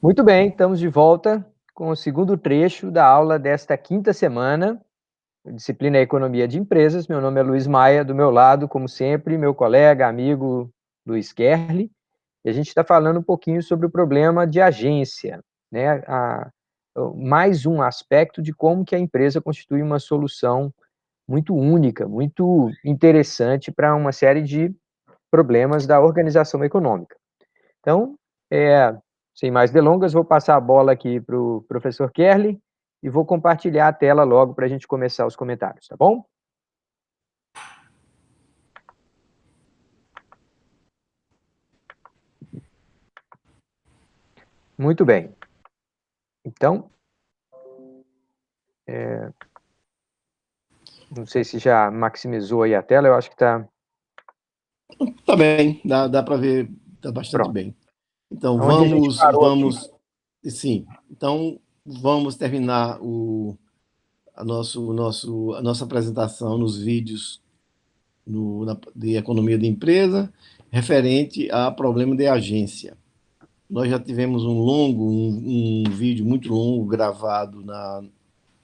Muito bem, estamos de volta com o segundo trecho da aula desta quinta semana, disciplina Economia de Empresas. Meu nome é Luiz Maia, do meu lado, como sempre, meu colega, amigo Luiz Kerli, e a gente está falando um pouquinho sobre o problema de agência, né? Mais um aspecto de como que a empresa constitui uma solução muito única, muito interessante para uma série de problemas da organização econômica. Então, sem mais delongas, vou passar a bola aqui para o professor Kerli e vou compartilhar a tela logo para a gente começar os comentários, tá bom? Muito bem. Então, não sei se já maximizou aí a tela, eu acho que está... Tá bem, dá para ver, tá bastante Pronto. bem. Então, Onde a gente parou aqui? sim, então vamos terminar a nossa apresentação nos vídeos de economia de empresa, referente a problema de agência. Nós já tivemos um vídeo muito longo gravado na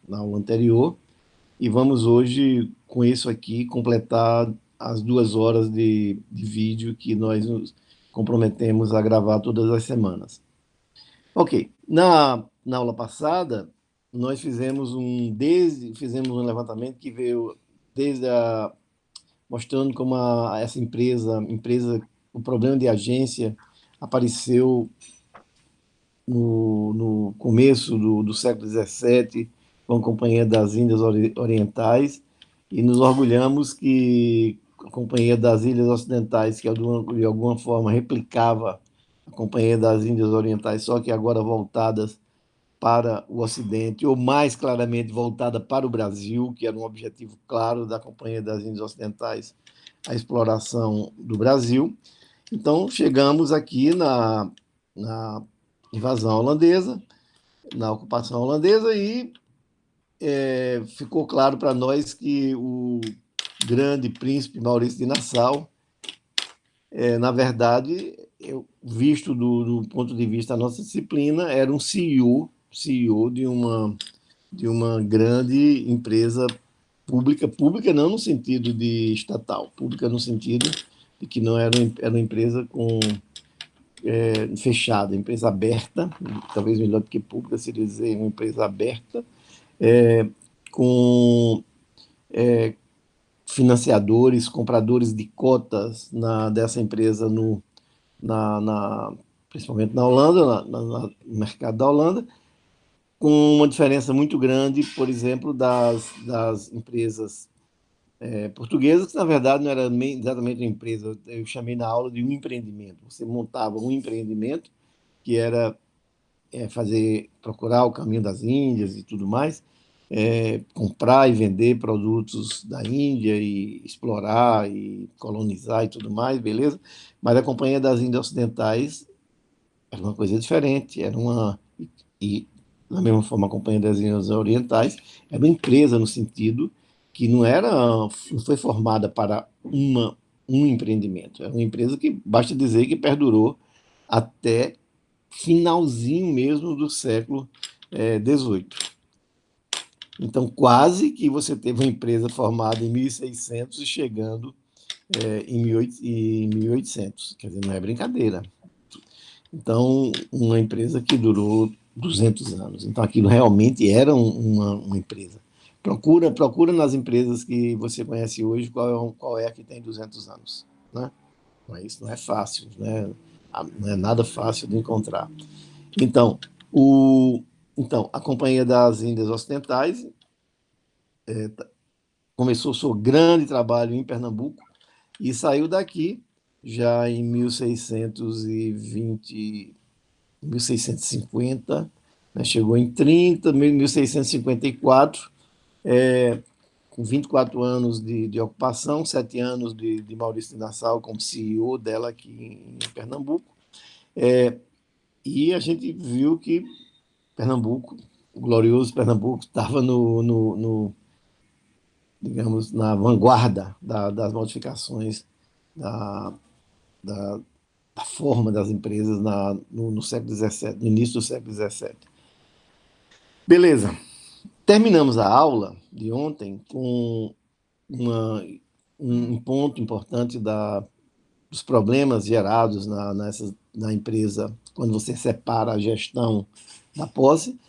aula anterior, e vamos hoje, com isso aqui, completar as 2 horas de vídeo que nós nos comprometemos a gravar todas as semanas. Ok, na aula passada, nós fizemos um levantamento que veio mostrando como essa o problema de agência apareceu no começo do século XVII, com a Companhia das Índias Orientais, e nos orgulhamos que a Companhia das Ilhas Ocidentais, que de alguma forma replicava a Companhia das Índias Orientais, só que agora voltadas para o Ocidente, ou mais claramente voltada para o Brasil, que era um objetivo claro da Companhia das Índias Ocidentais, a exploração do Brasil. Então, chegamos aqui na invasão holandesa, na ocupação holandesa, e ficou claro para nós que o grande príncipe Maurício de Nassau, na verdade, visto do ponto de vista da nossa disciplina, era um CEO de uma grande empresa pública não no sentido de estatal, pública no sentido de que não era uma empresa fechada, empresa aberta, talvez melhor do que pública seria dizer uma empresa aberta, com financiadores, compradores de cotas dessa empresa principalmente na Holanda, no mercado da Holanda, com uma diferença muito grande, por exemplo, das empresas portuguesas, que na verdade não era exatamente uma empresa, eu chamei na aula de um empreendimento. Você montava um empreendimento, que era procurar o caminho das Índias e tudo mais, comprar e vender produtos da Índia e explorar e colonizar e tudo mais, beleza? Mas a Companhia das Índias Ocidentais era uma coisa diferente, e da mesma forma a Companhia das Índias Orientais era uma empresa no sentido que não foi formada para um empreendimento, era uma empresa que basta dizer que perdurou até finalzinho mesmo do século XVIII. Então, quase que você teve uma empresa formada em 1600 e chegando em 1800. Quer dizer, não é brincadeira. Então, uma empresa que durou 200 anos. Então, aquilo realmente era uma empresa. Procura nas empresas que você conhece hoje qual é a que tem 200 anos. Né? Isso não é fácil, né? Não é nada fácil de encontrar. Então, a Companhia das Índias Ocidentais começou seu grande trabalho em Pernambuco e saiu daqui já em 1620, 1650, né? Chegou em 1654, com 24 anos de ocupação, 7 anos de Maurício de Nassau como CEO dela aqui em Pernambuco. E a gente viu que Pernambuco, o glorioso Pernambuco, estava digamos, na vanguarda das modificações da a forma das empresas no século XVII, no início do século XVII. Beleza. Terminamos a aula de ontem com um ponto importante dos problemas gerados na empresa quando você separa a gestão da posse,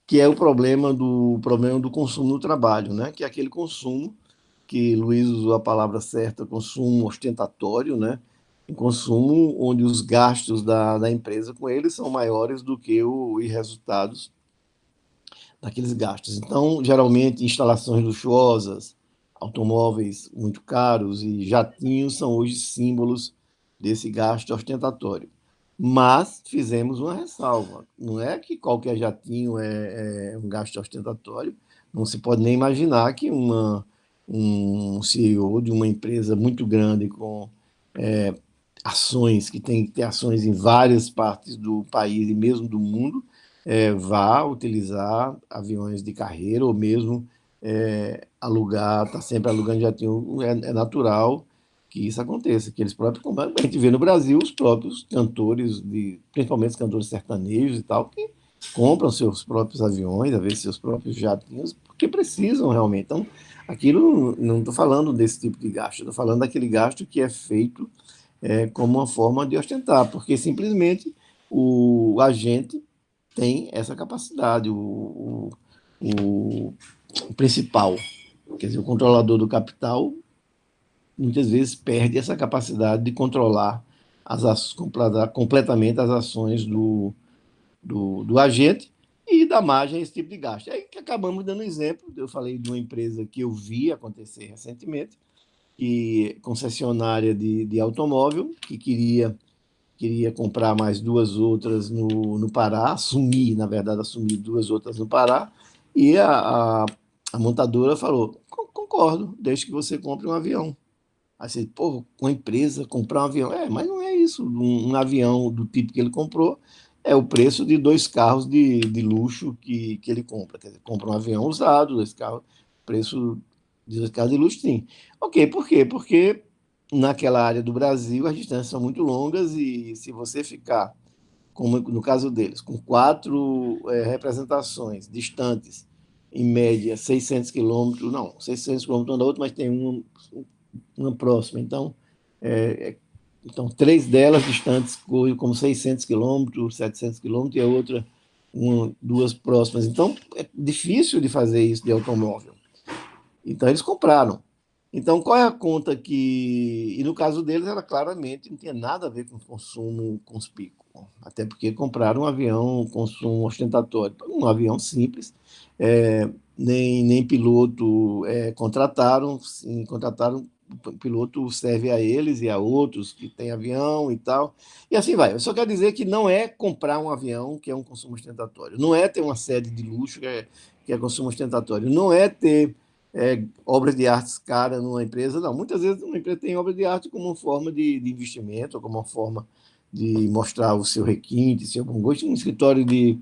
que é o problema do consumo no trabalho, né? Que é aquele consumo que Luiz usou a palavra certa, consumo ostentatório, né? Um consumo onde os gastos da empresa com ele são maiores do que os resultados daqueles gastos. Então, geralmente, instalações luxuosas, automóveis muito caros e jatinhos são hoje símbolos desse gasto ostentatório. Mas fizemos uma ressalva. Não é que qualquer jatinho é um gasto ostentatório. Não se pode nem imaginar que um CEO de uma empresa muito grande com ações, que tem que ter ações em várias partes do país e mesmo do mundo, vá utilizar aviões de carreira ou mesmo alugar, está sempre alugando jatinho. É natural que isso aconteça, que eles próprios, como a gente vê no Brasil, os próprios cantores, principalmente os cantores sertanejos e tal, que compram seus próprios aviões, às vezes seus próprios jatinhos, porque precisam realmente. Então, aquilo, não estou falando desse tipo de gasto, estou falando daquele gasto que é feito como uma forma de ostentar, porque simplesmente o agente tem essa capacidade, o principal, quer dizer, o controlador do capital, muitas vezes perde essa capacidade de controlar completamente as ações do agente e dar margem a esse tipo de gasto. Aí que acabamos dando exemplo, eu falei de uma empresa que eu vi acontecer recentemente, que concessionária de automóvel, que queria comprar mais duas outras no Pará, na verdade, assumir duas outras no Pará, e a montadora falou, concordo, desde que você compre um avião. Aí você, pô, uma empresa comprar um avião. Mas não é isso. Um avião do tipo que ele comprou é o preço de dois carros de luxo que ele compra. Quer dizer, compra um avião usado, dois carros, preço de dois carros de luxo, sim. Ok, por quê? Porque naquela área do Brasil as distâncias são muito longas e se você ficar, como no caso deles, com quatro representações distantes, em média 600 quilômetros, não, 600 quilômetros uma da outra, mas tem uma próxima. Então, três delas distantes, como 600 quilômetros, 700 quilômetros, e a outra, duas próximas. Então, é difícil de fazer isso de automóvel. Então, eles compraram. Então, qual é a conta que... E no caso deles, ela claramente não tinha nada a ver com consumo conspícuo. Até porque compraram um avião consumo ostentatório. Um avião simples, nem piloto contrataram, sim, contrataram, o piloto serve a eles e a outros que têm avião e tal. E assim vai. Eu só quero dizer que não é comprar um avião que é um consumo ostentatório. Não é ter uma sede de luxo que é consumo ostentatório. Não é ter obras de artes caras numa empresa, não. Muitas vezes uma empresa tem obras de arte como uma forma de investimento, ou como uma forma de mostrar o seu requinte, seu bom gosto. Um escritório de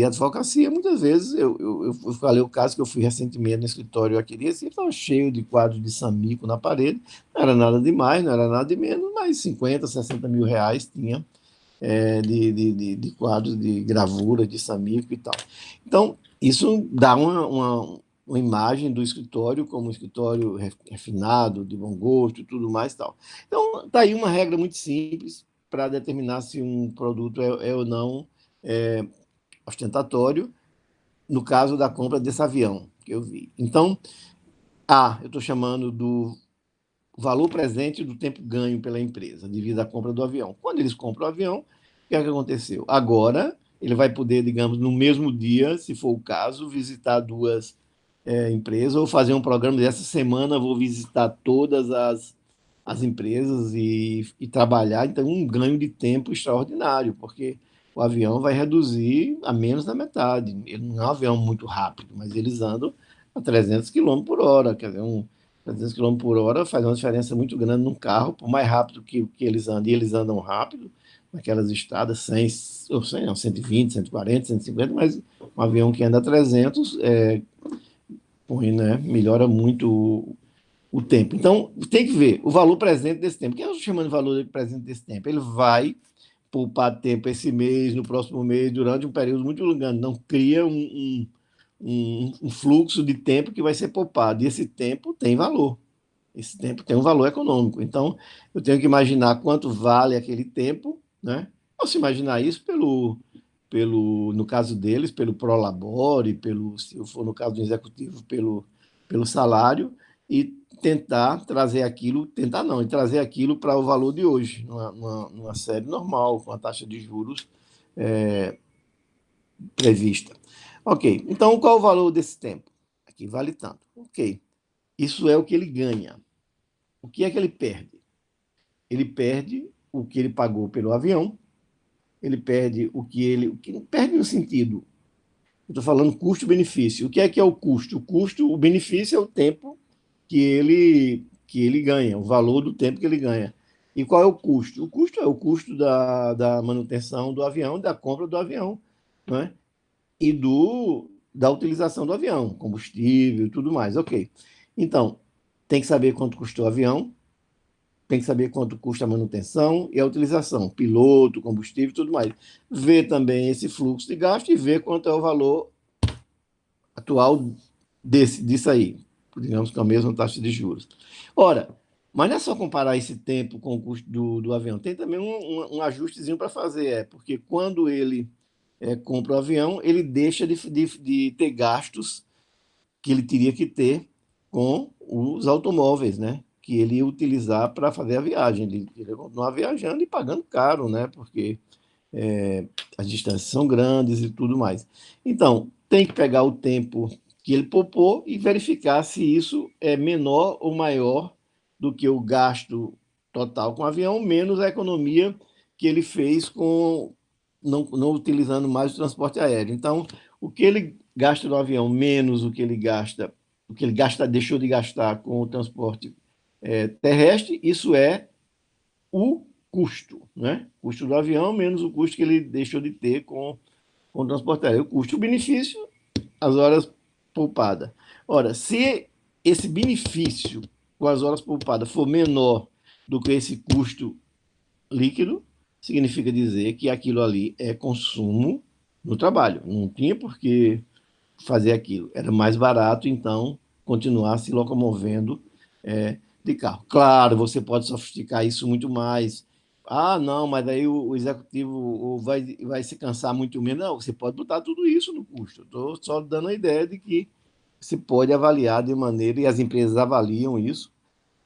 advocacia, muitas vezes, eu falei o caso que eu fui recentemente no escritório aqui, assim, estava cheio de quadros de Samico na parede, não era nada demais, não era nada de menos, mas 50, 60 mil reais tinha de quadros de gravura de Samico e tal. Então, isso dá uma imagem do escritório como um escritório refinado, de bom gosto e tudo mais e tal. Então, está aí uma regra muito simples para determinar se um produto é ou não ostentatório, no caso da compra desse avião que eu vi. Então, eu estou chamando do valor presente do tempo ganho pela empresa, devido à compra do avião. Quando eles compram o avião, o que é que aconteceu? Agora, ele vai poder, digamos, no mesmo dia, se for o caso, visitar duas empresas ou fazer um programa dessa semana, vou visitar todas as empresas e trabalhar. Então, um ganho de tempo extraordinário, porque o avião vai reduzir a menos da metade. Ele não é um avião muito rápido, mas eles andam a 300 quilômetros por hora. Quer dizer, 300 quilômetros por hora faz uma diferença muito grande num carro, por mais rápido que eles andem, e eles andam rápido, naquelas estradas 100, ou 100, não, 120, 140, 150, mas um avião que anda a 300 põe, né, melhora muito o tempo. Então, tem que ver o valor presente desse tempo. O que eu estou chamando de valor presente desse tempo? Ele vai poupar tempo esse mês, no próximo mês, durante um período muito longo. Não cria um fluxo de tempo que vai ser poupado. E esse tempo tem valor. Esse tempo tem um valor econômico. Então, eu tenho que imaginar quanto vale aquele tempo, né? Posso imaginar isso no caso deles, pelo prolabore, se eu for no caso do executivo, pelo salário, e tentar trazer aquilo, tentar não, e trazer aquilo para o valor de hoje, numa série normal, com a taxa de juros prevista. Ok, então qual o valor desse tempo? Aqui vale tanto. Ok, isso é o que ele ganha. O que é que ele perde? Ele perde o que ele pagou pelo avião, ele perde o que perde no sentido, eu estou falando custo-benefício. O que é o custo? O benefício é o tempo que ele ganha, o valor do tempo que ele ganha. E qual é o custo? O custo é o custo da manutenção do avião, da compra do avião, não é? E da utilização do avião, combustível e tudo mais. Ok. Então, tem que saber quanto custou o avião, tem que saber quanto custa a manutenção e a utilização, piloto, combustível e tudo mais. Ver também esse fluxo de gasto e ver quanto é o valor atual disso aí, digamos com a mesma taxa de juros. Ora, mas não é só comparar esse tempo com o custo do avião, tem também um ajustezinho para fazer, porque quando ele compra o avião, ele deixa de ter gastos que ele teria que ter com os automóveis, né? Que ele ia utilizar para fazer a viagem. Ele ia continuar viajando e pagando caro, né? Porque as distâncias são grandes e tudo mais. Então, tem que pegar o tempo que ele poupou e verificar se isso é menor ou maior do que o gasto total com o avião, menos a economia que ele fez com não utilizando mais o transporte aéreo. Então, o que ele gasta no avião menos o que ele gasta, deixou de gastar com o transporte terrestre, isso é o custo, né? O custo do avião menos o custo que ele deixou de ter com o transporte aéreo. O custo, o benefício, as horas poupadas. Ora, se esse benefício com as horas poupadas for menor do que esse custo líquido, significa dizer que aquilo ali é consumo no trabalho. Não tinha por que fazer aquilo. Era mais barato, então, continuar se locomovendo de carro. Claro, você pode sofisticar isso muito mais. Ah, não, mas daí o executivo vai se cansar muito menos. Não, você pode botar tudo isso no custo. Estou só dando a ideia de que se pode avaliar de maneira, e as empresas avaliam isso,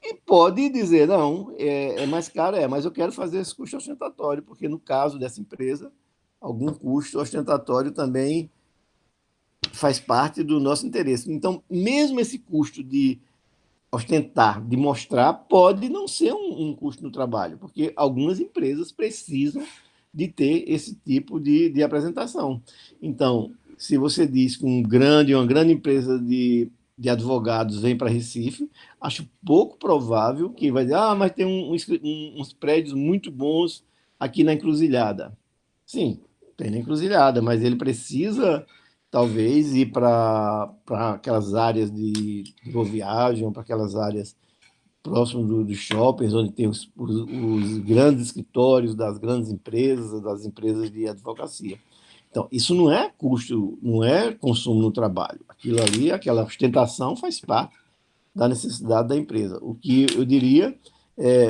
e pode dizer, não, é mais caro, mas eu quero fazer esse custo ostentatório, porque no caso dessa empresa, algum custo ostentatório também faz parte do nosso interesse. Então, mesmo esse custo de ostentar, de mostrar, pode não ser um custo no trabalho, porque algumas empresas precisam de ter esse tipo de apresentação. Então, se você diz que uma grande empresa de advogados vem para Recife, acho pouco provável que vai dizer, mas tem uns prédios muito bons aqui na Encruzilhada. Sim, tem na Encruzilhada, mas ele precisa talvez ir para aquelas áreas de boa viagem, para aquelas áreas próximas dos shoppings, onde tem os grandes escritórios das grandes empresas, das empresas de advocacia. Então, isso não é custo, não é consumo no trabalho. Aquilo ali, aquela ostentação faz parte da necessidade da empresa. O que eu diria,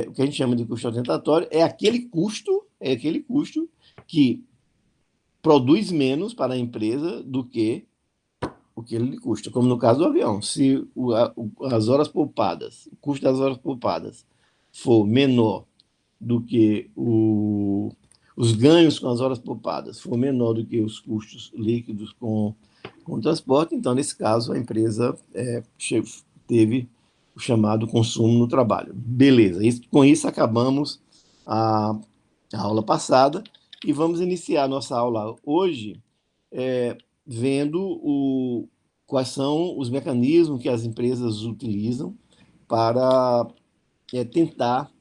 o que a gente chama de custo ostentatório, é aquele custo que produz menos para a empresa do que o que ele custa, como no caso do avião. Se as horas poupadas, o custo das horas poupadas for menor do que os ganhos com as horas poupadas, for menor do que os custos líquidos com o transporte, então, nesse caso, a empresa teve o chamado consumo no trabalho. Beleza, com isso acabamos a aula passada e vamos iniciar a nossa aula hoje vendo quais são os mecanismos que as empresas utilizam para tentar,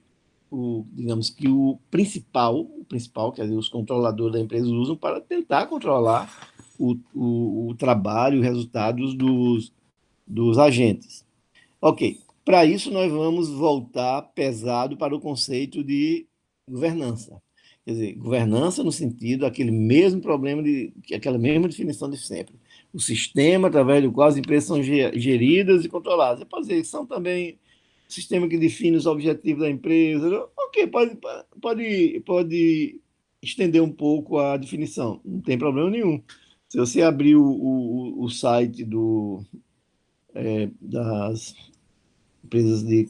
digamos que o principal, quer dizer, os controladores da empresa usam para tentar controlar o trabalho e resultados dos agentes. Ok, Para isso, nós vamos voltar pesado para o conceito de governança. Quer dizer, governança no sentido, aquele mesmo problema, aquela mesma definição de sempre. O sistema através do qual as empresas são geridas e controladas. Você pode dizer, são também o sistema que define os objetivos da empresa. Ok, pode estender um pouco a definição, não tem problema nenhum. Se você abrir o site das empresas de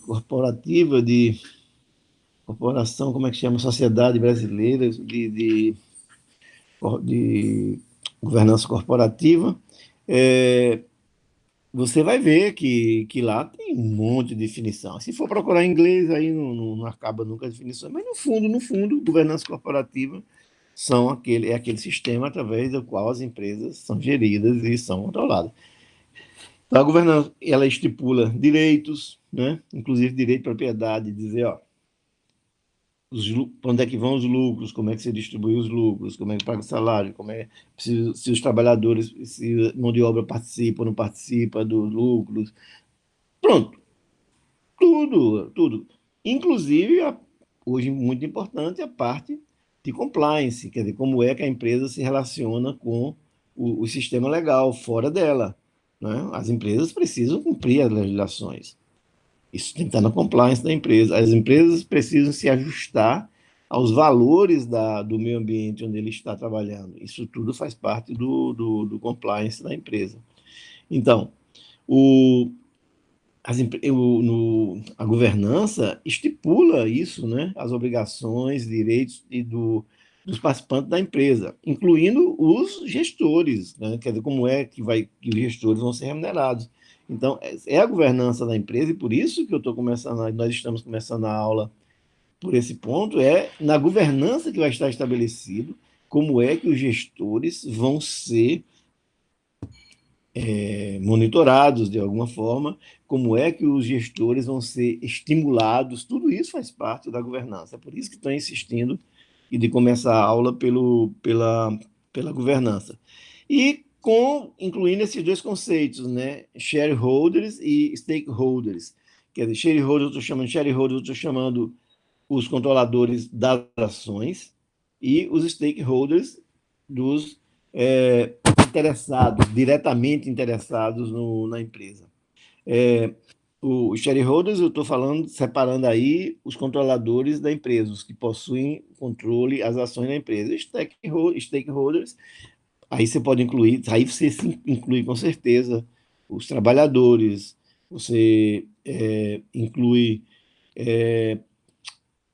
corporação, como é que chama? Sociedade Brasileira de Governança Corporativa, você vai ver que lá tem um monte de definição. Se for procurar em inglês, aí não acaba nunca a definição, mas no fundo, governança corporativa é aquele sistema através do qual as empresas são geridas e são controladas. Então, a governança, ela estipula direitos, né? Inclusive direito de propriedade, dizer, ó, para onde é que vão os lucros, como é que se distribui os lucros, como é que paga o salário, se os trabalhadores, se a mão de obra participa ou não participa dos lucros. Pronto, tudo. Inclusive, hoje, muito importante, a parte de compliance, quer dizer, como é que a empresa se relaciona com o sistema legal fora dela. Né? As empresas precisam cumprir as legislações. Isso tem que estar na compliance da empresa. As empresas precisam se ajustar aos valores do meio ambiente onde ele está trabalhando. Isso tudo faz parte do compliance da empresa. Então, a governança estipula isso, né? As obrigações, direitos dos participantes da empresa, incluindo os gestores, né? Quer dizer, como é que os gestores vão ser remunerados. Então, é a governança da empresa, e por isso que nós estamos começando a aula por esse ponto, é na governança que vai estar estabelecido como é que os gestores vão ser monitorados de alguma forma, como é que os gestores vão ser estimulados, tudo isso faz parte da governança. É por isso que estou insistindo e de começar a aula pela governança. E incluindo esses dois conceitos, né? Shareholders e stakeholders. Quer dizer, shareholders, eu estou chamando shareholders, eu estou chamando os controladores das ações e os stakeholders dos interessados, diretamente interessados na empresa. Os shareholders, eu estou falando, separando aí os controladores da empresa, os que possuem controle, as ações da empresa. Stakeholders, aí você pode incluir, aí você inclui com certeza os trabalhadores, você inclui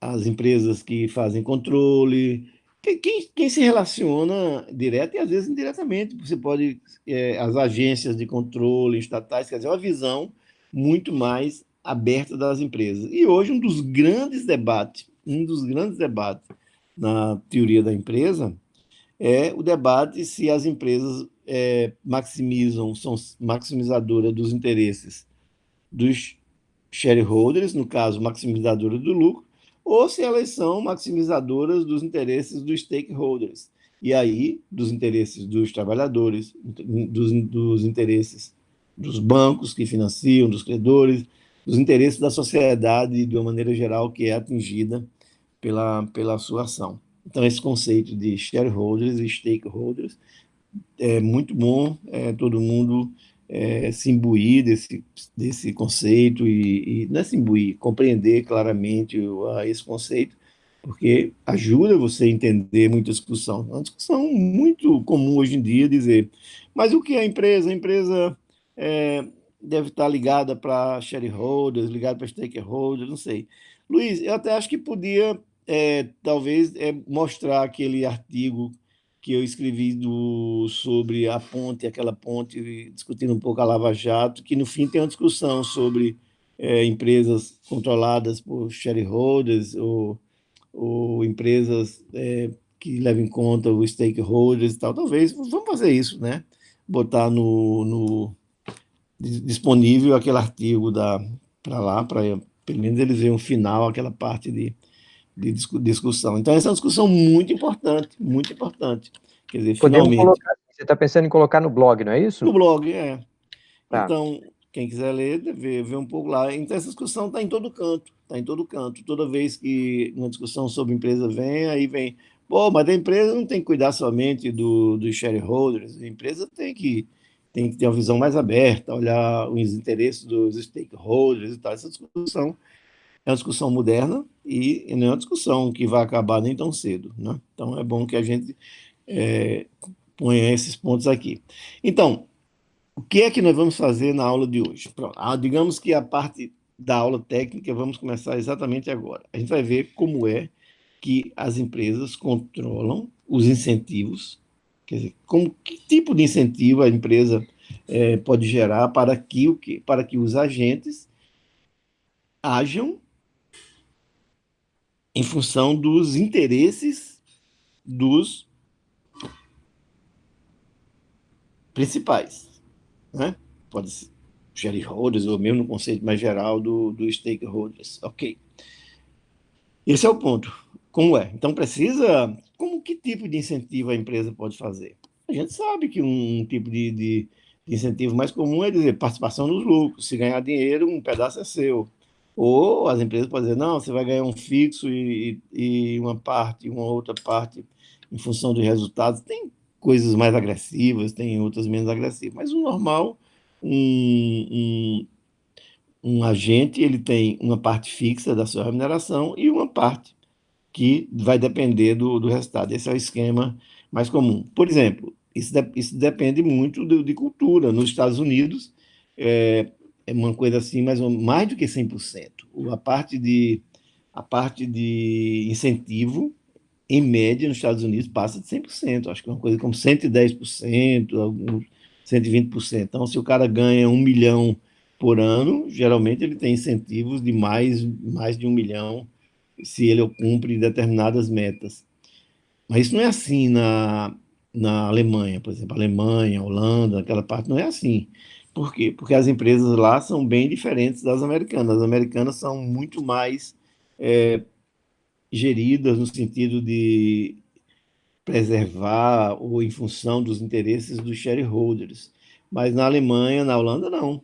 as empresas que fazem controle, quem se relaciona direto e às vezes indiretamente. Você pode, as agências de controle estatais, quer dizer, uma visão muito mais aberta das empresas. E hoje um dos grandes debates na teoria da empresa é o debate se as empresas são maximizadoras dos interesses dos shareholders, no caso, maximizadora do lucro, ou se elas são maximizadoras dos interesses dos stakeholders, e aí dos interesses dos trabalhadores, dos interesses dos bancos que financiam, dos credores, dos interesses da sociedade de uma maneira geral que é atingida pela sua ação. Então, esse conceito de shareholders e stakeholders é muito bom, todo mundo se imbuir desse conceito e não é se imbuir, compreender claramente esse conceito, porque ajuda você a entender muita discussão. É uma discussão muito comum hoje em dia dizer, mas o que é a empresa? A empresa deve estar ligada para shareholders, ligada para stakeholders, não sei. Luiz, eu até acho que podia, talvez, mostrar aquele artigo que eu escrevi sobre a ponte, aquela ponte, discutindo um pouco a Lava Jato, que no fim tem uma discussão sobre empresas controladas por shareholders ou empresas que levam em conta os stakeholders e tal. Talvez, vamos fazer isso, né? Botar disponível aquele artigo para lá, para pelo menos eles verem um final, aquela parte de discussão. Então, essa é uma discussão muito importante, muito importante. Quer dizer, Podemos finalmente. colocar, você está pensando em colocar no blog, não é isso? No blog, Tá. Então, Quem quiser ler, deve ver um pouco lá. Então, essa discussão está em todo canto, está em todo canto. Toda vez que uma discussão sobre empresa vem, aí vem, pô, mas a empresa não tem que cuidar somente dos shareholders, a empresa tem que ter uma visão mais aberta, olhar os interesses dos stakeholders e tal. Essa discussão é uma discussão moderna e não é uma discussão que vai acabar nem tão cedo, né? Então, é bom que a gente ponha esses pontos aqui. Então, o que é que nós vamos fazer na aula de hoje? Pronto. Digamos que a parte da aula técnica vamos começar exatamente agora. A gente vai ver como é que as empresas controlam os incentivos, quer dizer, que tipo de incentivo a empresa pode gerar para que o quê? Para que os agentes ajam em função dos interesses dos principais, né? Pode ser shareholders ou mesmo no conceito mais geral do stakeholders. Ok. Esse é o ponto. Como é? Então precisa. Que tipo de incentivo a empresa pode fazer? A gente sabe que um tipo de incentivo mais comum é dizer participação nos lucros. Se ganhar dinheiro, um pedaço é seu. Ou as empresas podem dizer, não, você vai ganhar um fixo e uma parte, uma outra parte em função dos resultados. Tem coisas mais agressivas, tem outras menos agressivas. Mas o normal, um, um agente ele tem uma parte fixa da sua remuneração e uma parte que vai depender do resultado. Esse é o esquema mais comum. Por exemplo, isso depende muito de cultura. Nos Estados Unidos, é uma coisa assim, mais do que 100%. A parte de incentivo, em média, nos Estados Unidos, passa de 100%. Acho que é uma coisa como 110%, alguns 120%. Então, se o cara ganha 1 milhão por ano, geralmente ele tem incentivos de mais de 1 milhão se ele cumpre determinadas metas. Mas isso não é assim na Alemanha, por exemplo, Alemanha, Holanda, aquela parte não é assim. Por quê? Porque as empresas lá são bem diferentes das americanas. As americanas são muito mais geridas no sentido de preservar ou em função dos interesses dos shareholders. Mas na Alemanha, na Holanda, não.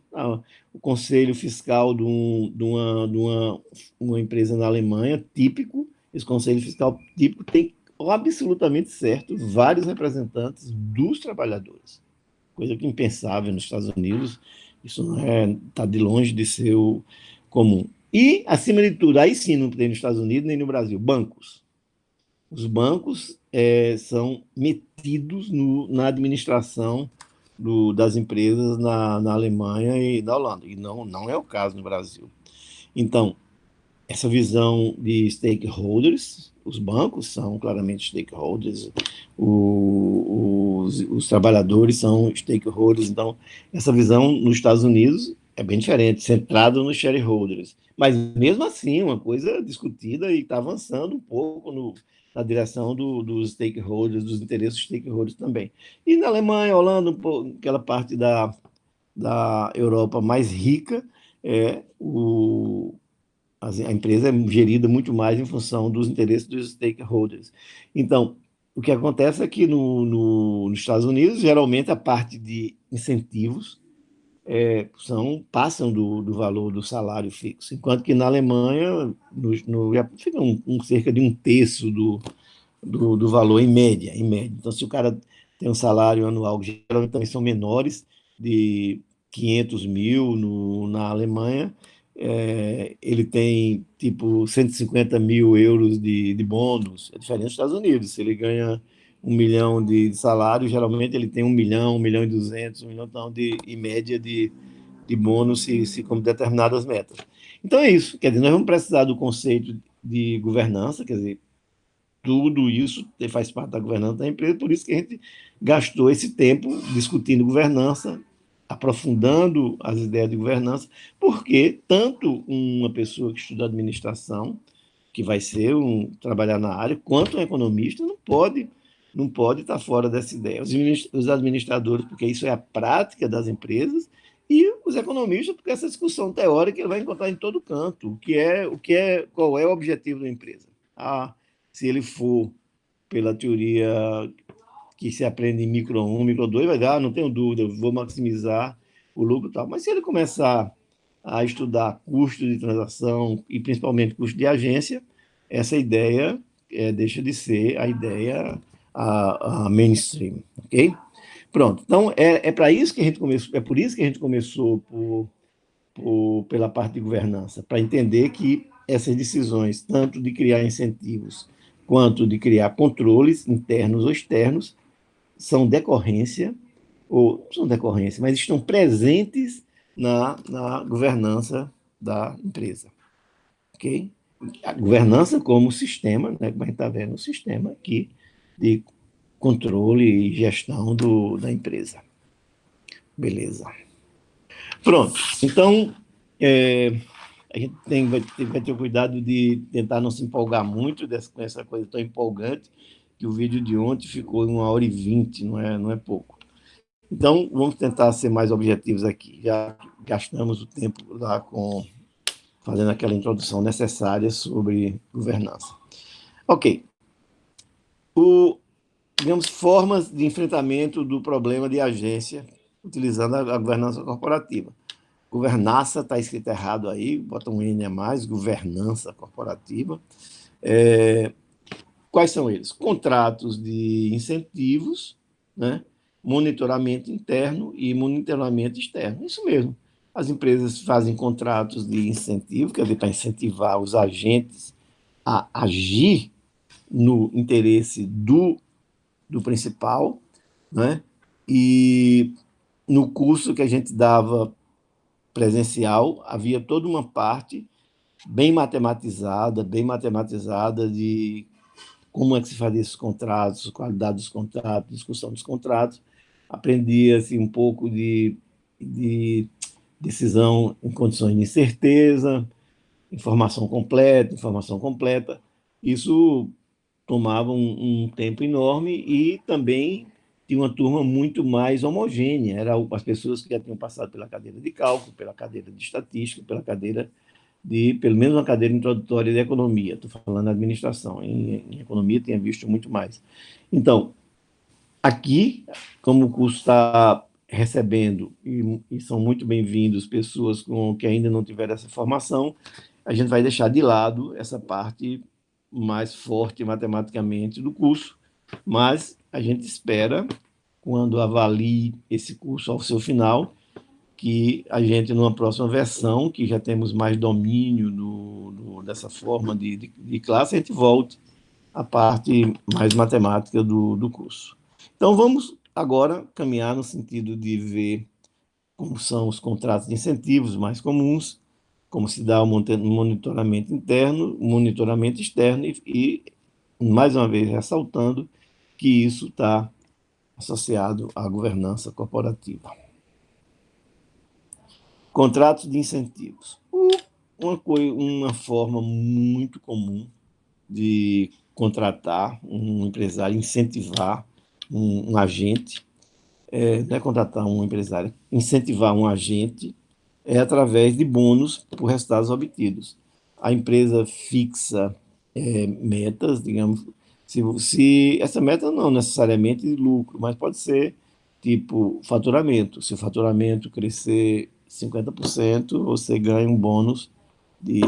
O conselho fiscal uma empresa na Alemanha, típico, esse conselho fiscal típico tem absolutamente certo vários representantes dos trabalhadores. Coisa que é impensável nos Estados Unidos, isso não está de longe de ser o comum. E, acima de tudo, aí sim não tem nos Estados Unidos nem no Brasil, bancos. Os bancos são metidos na administração das empresas na Alemanha e na Holanda, e não é o caso no Brasil. Então, essa visão de stakeholders, os bancos são claramente stakeholders, os trabalhadores são stakeholders, então, essa visão nos Estados Unidos é bem diferente, centrada nos shareholders. Mas, mesmo assim, uma coisa discutida e está avançando um pouco na direção dos stakeholders, dos interesses dos stakeholders também. E na Alemanha, Holanda, aquela parte da Europa mais rica, a empresa é gerida muito mais em função dos interesses dos stakeholders. Então, o que acontece é que nos Estados Unidos, geralmente, a parte de incentivos passam do valor do salário fixo, enquanto que na Alemanha fica cerca de um terço do valor em média, em média. Então, se o cara tem um salário anual, que geralmente também são menores, de 500 mil na Alemanha, ele tem tipo 150 mil euros de bônus. É diferente dos Estados Unidos. Se ele ganha 1 milhão de salário, geralmente ele tem 1 milhão, 1 milhão e 200, 1 milhão então, em média de bônus se como determinadas metas. Então é isso. Quer dizer, nós vamos precisar do conceito de governança, quer dizer, tudo isso faz parte da governança da empresa, por isso que a gente gastou esse tempo discutindo governança, aprofundando as ideias de governança, porque tanto uma pessoa que estuda administração, que vai trabalhar na área, quanto um economista não pode estar fora dessa ideia. Os administradores, porque isso é a prática das empresas, e os economistas, porque essa discussão teórica ele vai encontrar em todo canto, qual é o objetivo da empresa. Se ele for pela teoria que se aprende em micro 1, micro 2, vai dar, não tenho dúvida, vou maximizar o lucro e tal. Mas se ele começar a estudar custo de transação e principalmente custo de agência, essa ideia deixa de ser a ideia a mainstream, ok? Pronto. Então é para isso que a gente começou, é por isso que a gente começou pela parte de governança, para entender que essas decisões, tanto de criar incentivos quanto de criar controles internos ou externos, são decorrência, ou não são decorrência, mas estão presentes na governança da empresa. Ok? A governança como sistema, né, como a gente está vendo, um sistema aqui de controle e gestão da empresa. Beleza. Pronto. Então, a gente vai ter o cuidado de tentar não se empolgar muito com essa coisa tão empolgante, que o vídeo de ontem ficou em 1h20, não é pouco. Então, vamos tentar ser mais objetivos aqui. Já gastamos o tempo lá fazendo aquela introdução necessária sobre governança. Ok. Digamos, formas de enfrentamento do problema de agência utilizando a governança corporativa. Governança está escrito errado aí, bota um N a mais, governança corporativa. Quais são eles? Contratos de incentivos, né? Monitoramento interno e monitoramento externo. Isso mesmo. As empresas fazem contratos de incentivo, quer dizer, para incentivar os agentes a agir no interesse do principal, né? E no curso que a gente dava presencial, havia toda uma parte bem matematizada de como é que se fazia esses contratos, qualidade dos contratos, discussão dos contratos. Aprendia-se um pouco de decisão em condições de incerteza, informação completa. Isso tomava um tempo enorme e também tinha uma turma muito mais homogênea. Eram as pessoas que já tinham passado pela cadeira de cálculo, pela cadeira de estatística, pela cadeira pelo menos uma cadeira introdutória de economia. Estou falando de administração. Em economia tinha visto muito mais. Então, aqui, como o curso está recebendo, e são muito bem-vindos pessoas que ainda não tiveram essa formação, a gente vai deixar de lado essa parte mais forte matematicamente do curso, mas a gente espera, quando avalie esse curso ao seu final, que a gente, numa próxima versão, que já temos mais domínio dessa forma de classe, a gente volte à parte mais matemática do curso. Então, vamos agora caminhar no sentido de ver como são os contratos de incentivos mais comuns, como se dá o monitoramento interno, o monitoramento externo e, mais uma vez, ressaltando que isso está associado à governança corporativa. Contratos de incentivos. Uma forma muito comum de contratar um empresário, incentivar um agente, não é contratar um empresário, incentivar um agente através de bônus por resultados obtidos. A empresa fixa metas, digamos, se essa meta não necessariamente de lucro, mas pode ser tipo faturamento. Se o faturamento crescer 50%, você ganha um bônus de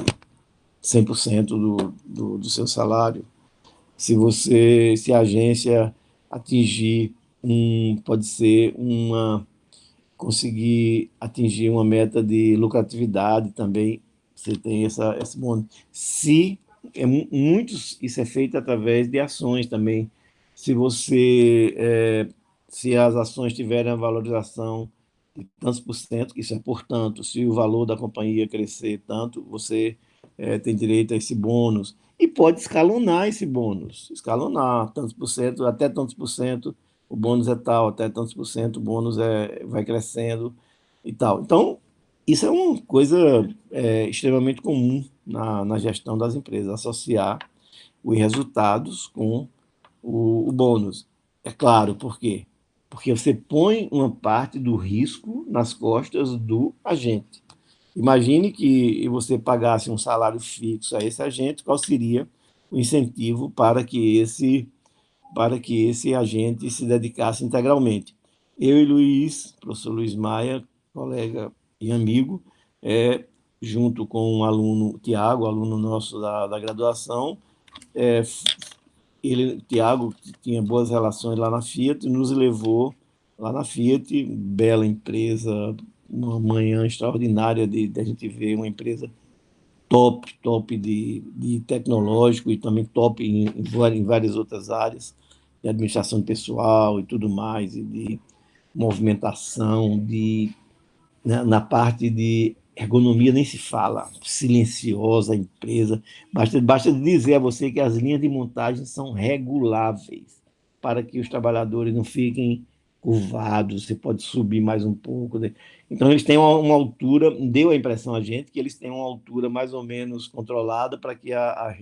100% do seu salário. Se a agência atingir pode ser conseguir atingir uma meta de lucratividade também, você tem esse bônus. Isso é feito através de ações também. Se as ações tiverem a valorização de tantos por cento, que isso é portanto, se o valor da companhia crescer tanto, você tem direito a esse bônus. E pode escalonar esse bônus, escalonar tantos por cento, até tantos por cento, o bônus é tal, até tantos por cento, o bônus vai crescendo e tal. Então, isso é uma coisa extremamente comum na gestão das empresas, associar os resultados com o bônus. É claro, por quê? Porque você põe uma parte do risco nas costas do agente. Imagine que você pagasse um salário fixo a esse agente, qual seria o incentivo para que esse agente se dedicasse integralmente? Eu e Luiz, professor Luiz Maia, colega e amigo, junto com um aluno, Tiago, aluno nosso da graduação. é, Tiago, que tinha boas relações lá na Fiat, nos levou lá na Fiat, bela empresa, uma manhã extraordinária de a gente ver uma empresa top de tecnológico e também top em várias outras áreas, de administração de pessoal e tudo mais, e de movimentação, na parte de ergonomia nem se fala, silenciosa a empresa. Basta dizer a você que as linhas de montagem são reguláveis para que os trabalhadores não fiquem curvados, você pode subir mais um pouco. Né? Então, eles têm uma altura, deu a impressão a gente que eles têm uma altura mais ou menos controlada para que a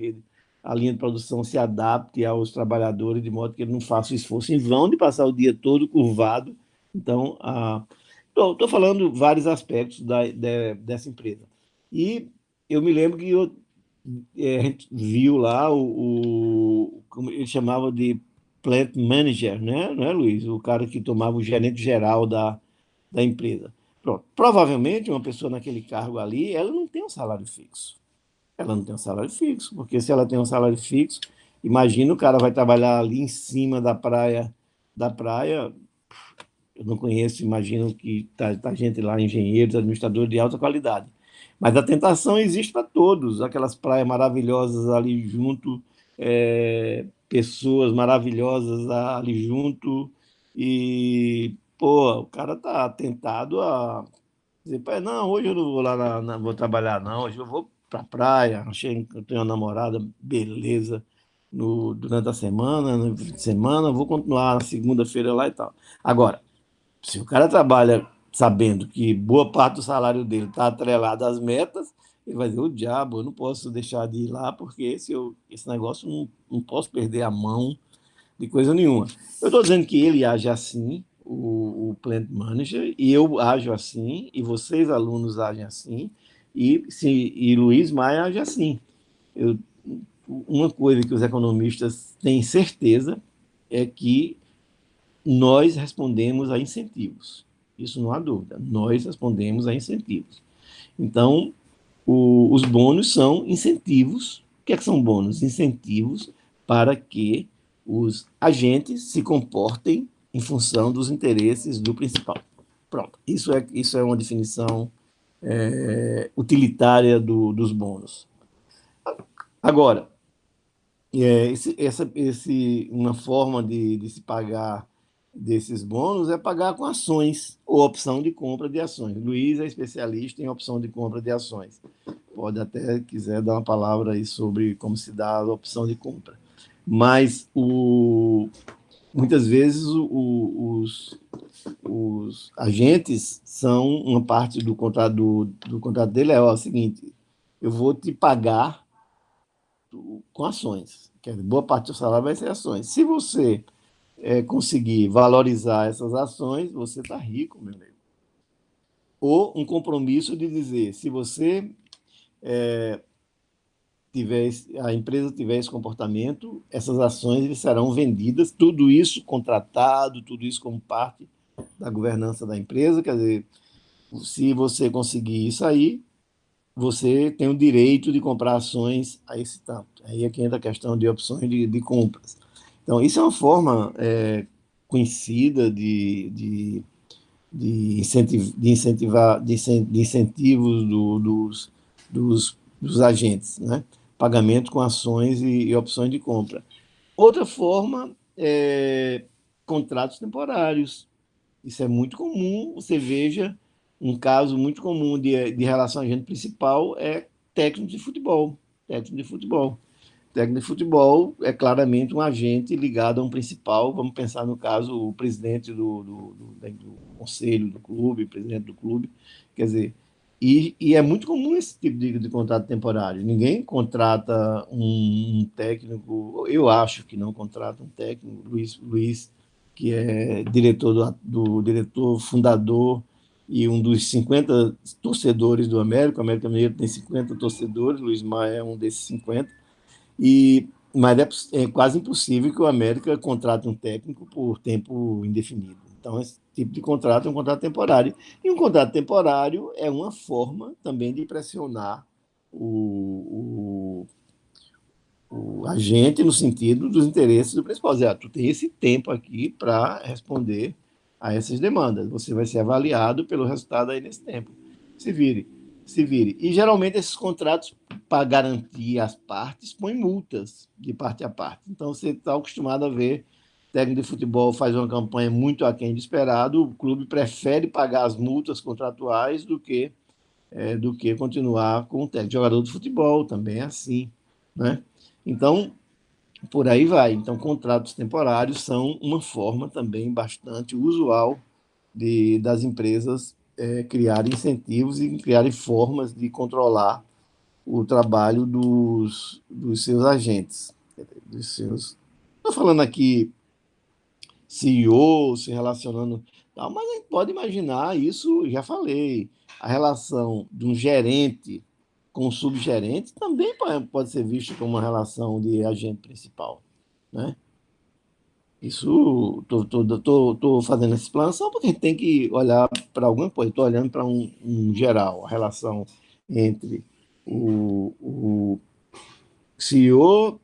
linha de produção se adapte aos trabalhadores, de modo que ele não faça o esforço em vão de passar o dia todo curvado. Então, estou falando vários aspectos dessa empresa. E eu me lembro que a gente viu lá como ele chamava de plant manager, né? Não é, Luiz? O cara que tomava o gerente geral da empresa. Pronto. Provavelmente uma pessoa naquele cargo ali, ela não tem um salário fixo. Ela não tem um salário fixo, porque se ela tem um salário fixo, imagina o cara vai trabalhar ali em cima da praia. Eu não conheço, imagino que tá gente lá, engenheiros, administradores de alta qualidade. Mas a tentação existe para todos, aquelas praias maravilhosas ali junto, pessoas maravilhosas ali junto, e, pô, o cara tá tentado a dizer, pai, não, hoje eu não vou lá, vou trabalhar, não, hoje eu vou para a praia, achei que eu tenho uma namorada, beleza, durante a semana, no fim de semana, vou continuar na segunda-feira lá e tal. Agora, se o cara trabalha sabendo que boa parte do salário dele está atrelado às metas, ele vai dizer, o diabo, eu não posso deixar de ir lá, porque esse negócio não posso perder a mão de coisa nenhuma. Eu estou dizendo que ele age assim, o plant manager, e eu ajo assim, e vocês, alunos, agem assim, e Luiz Maia age assim. Eu, uma coisa que os economistas têm certeza é que nós respondemos a incentivos. Isso não há dúvida. Nós respondemos a incentivos. Então, os bônus são incentivos. O que, é que são bônus? Incentivos para que os agentes se comportem em função dos interesses do principal. Pronto. Isso é uma definição utilitária dos bônus. Agora, uma forma de se pagar desses bônus é pagar com ações ou opção de compra de ações. Luiz é especialista em opção de compra de ações. Pode até quiser dar uma palavra aí sobre como se dá a opção de compra. Mas muitas vezes os agentes são uma parte do contrato dele é o seguinte: eu vou te pagar com ações. Quer dizer, boa parte do salário vai ser ações. Se você conseguir valorizar essas ações, você está rico, meu amigo. Ou um compromisso de dizer, se você a empresa tiver esse comportamento, essas ações serão vendidas, tudo isso contratado, tudo isso como parte da governança da empresa. Quer dizer, se você conseguir isso aí, você tem o direito de comprar ações a esse tanto. Aí é que entra a questão de opções de compras. Então, isso é uma forma conhecida de incentivar, de incentivos dos agentes, né? Pagamento com ações e opções de compra. Outra forma é contratos temporários. Isso é muito comum, você veja, um caso muito comum de relação agente principal é técnico de futebol. Técnico de futebol. Técnico de futebol é claramente um agente ligado a um principal. Vamos pensar no caso o presidente do conselho do clube, presidente do clube. Quer dizer, e é muito comum esse tipo de contrato temporário. Ninguém contrata um técnico, eu acho que não contrata um técnico, Luiz que é diretor fundador e um dos 50 torcedores do América. O América Mineiro tem 50 torcedores, Luiz Maia é um desses 50. Mas é quase impossível que o América contrate um técnico por tempo indefinido. Então, esse tipo de contrato é um contrato temporário. E um contrato temporário é uma forma também de pressionar o, o agente no sentido dos interesses do principal. Dizer, tu tem esse tempo aqui para responder a essas demandas. Você vai ser avaliado pelo resultado aí nesse tempo. Se vire, se vire. E geralmente esses contratos, para garantir as partes, põem multas de parte a parte. Então você está acostumado a ver técnico de futebol faz uma campanha muito aquém do esperado, o clube prefere pagar as multas contratuais do que continuar com o técnico. Jogador de futebol também é assim, né? Então, por aí vai. Então, contratos temporários são uma forma também bastante usual das empresas criarem incentivos e criarem formas de controlar o trabalho dos seus agentes. Dos seus... Estou falando aqui CEO se relacionando, tal, mas a gente pode imaginar isso, já falei, a relação de um gerente com um subgerente também pode ser visto como uma relação de agente principal, né? Isso, tô fazendo essa explanação porque a gente tem que olhar para alguma coisa. Estou olhando para um geral, a relação entre o CEO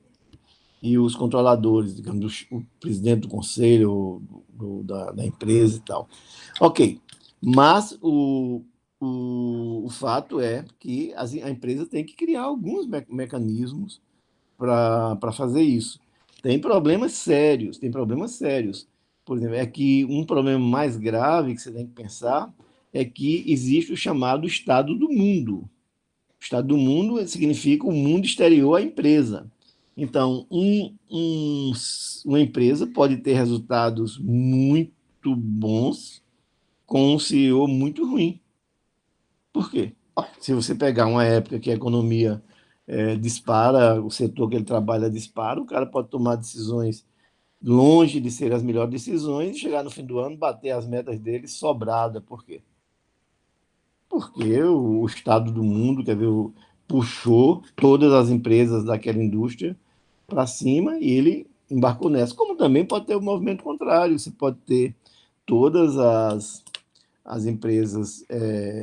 e os controladores, digamos, o presidente do conselho da empresa e tal. Ok, mas o fato é que a empresa tem que criar alguns mecanismos para fazer isso. Tem problemas sérios. Por exemplo, é que um problema mais grave que você tem que pensar é que existe o chamado Estado do Mundo. O Estado do Mundo significa o mundo exterior à empresa. Então, uma empresa pode ter resultados muito bons com um CEO muito ruim. Por quê? Se você pegar uma época que a economia dispara, o setor que ele trabalha dispara, o cara pode tomar decisões longe de ser as melhores decisões e chegar no fim do ano, bater as metas dele sobrada. Por quê? Porque o Estado do mundo, quer ver, puxou todas as empresas daquela indústria para cima e ele embarcou nessa. Como também pode ter o movimento contrário, você pode ter todas as empresas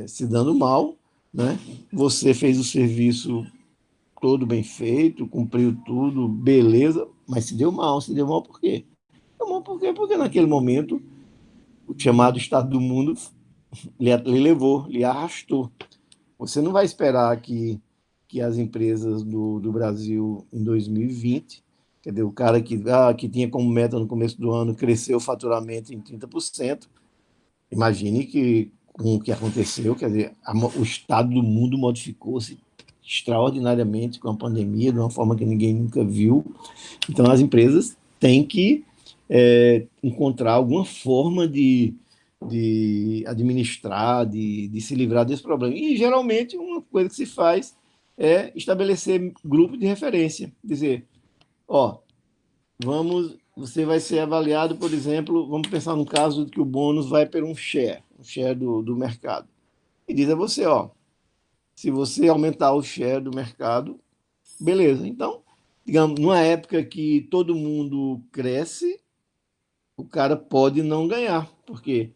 se dando mal, né? Você fez o serviço todo bem feito, cumpriu tudo, beleza, mas se deu mal. Se deu mal por quê? Deu mal por quê? Porque naquele momento o chamado Estado do Mundo lhe levou, lhe arrastou. Você não vai esperar que as empresas do Brasil em 2020, quer dizer, o cara que tinha como meta no começo do ano crescer o faturamento em 30%, imagine que com o que aconteceu, quer dizer, o estado do mundo modificou-se extraordinariamente com a pandemia, de uma forma que ninguém nunca viu. Então, as empresas têm que encontrar alguma forma de administrar, de se livrar desse problema. E, geralmente, uma coisa que se faz é estabelecer grupo de referência. Dizer, ó, você vai ser avaliado, por exemplo, vamos pensar no caso de que o bônus vai para um share do mercado. E diz a você, ó, se você aumentar o share do mercado, beleza. Então, digamos, numa época que todo mundo cresce, o cara pode não ganhar, porque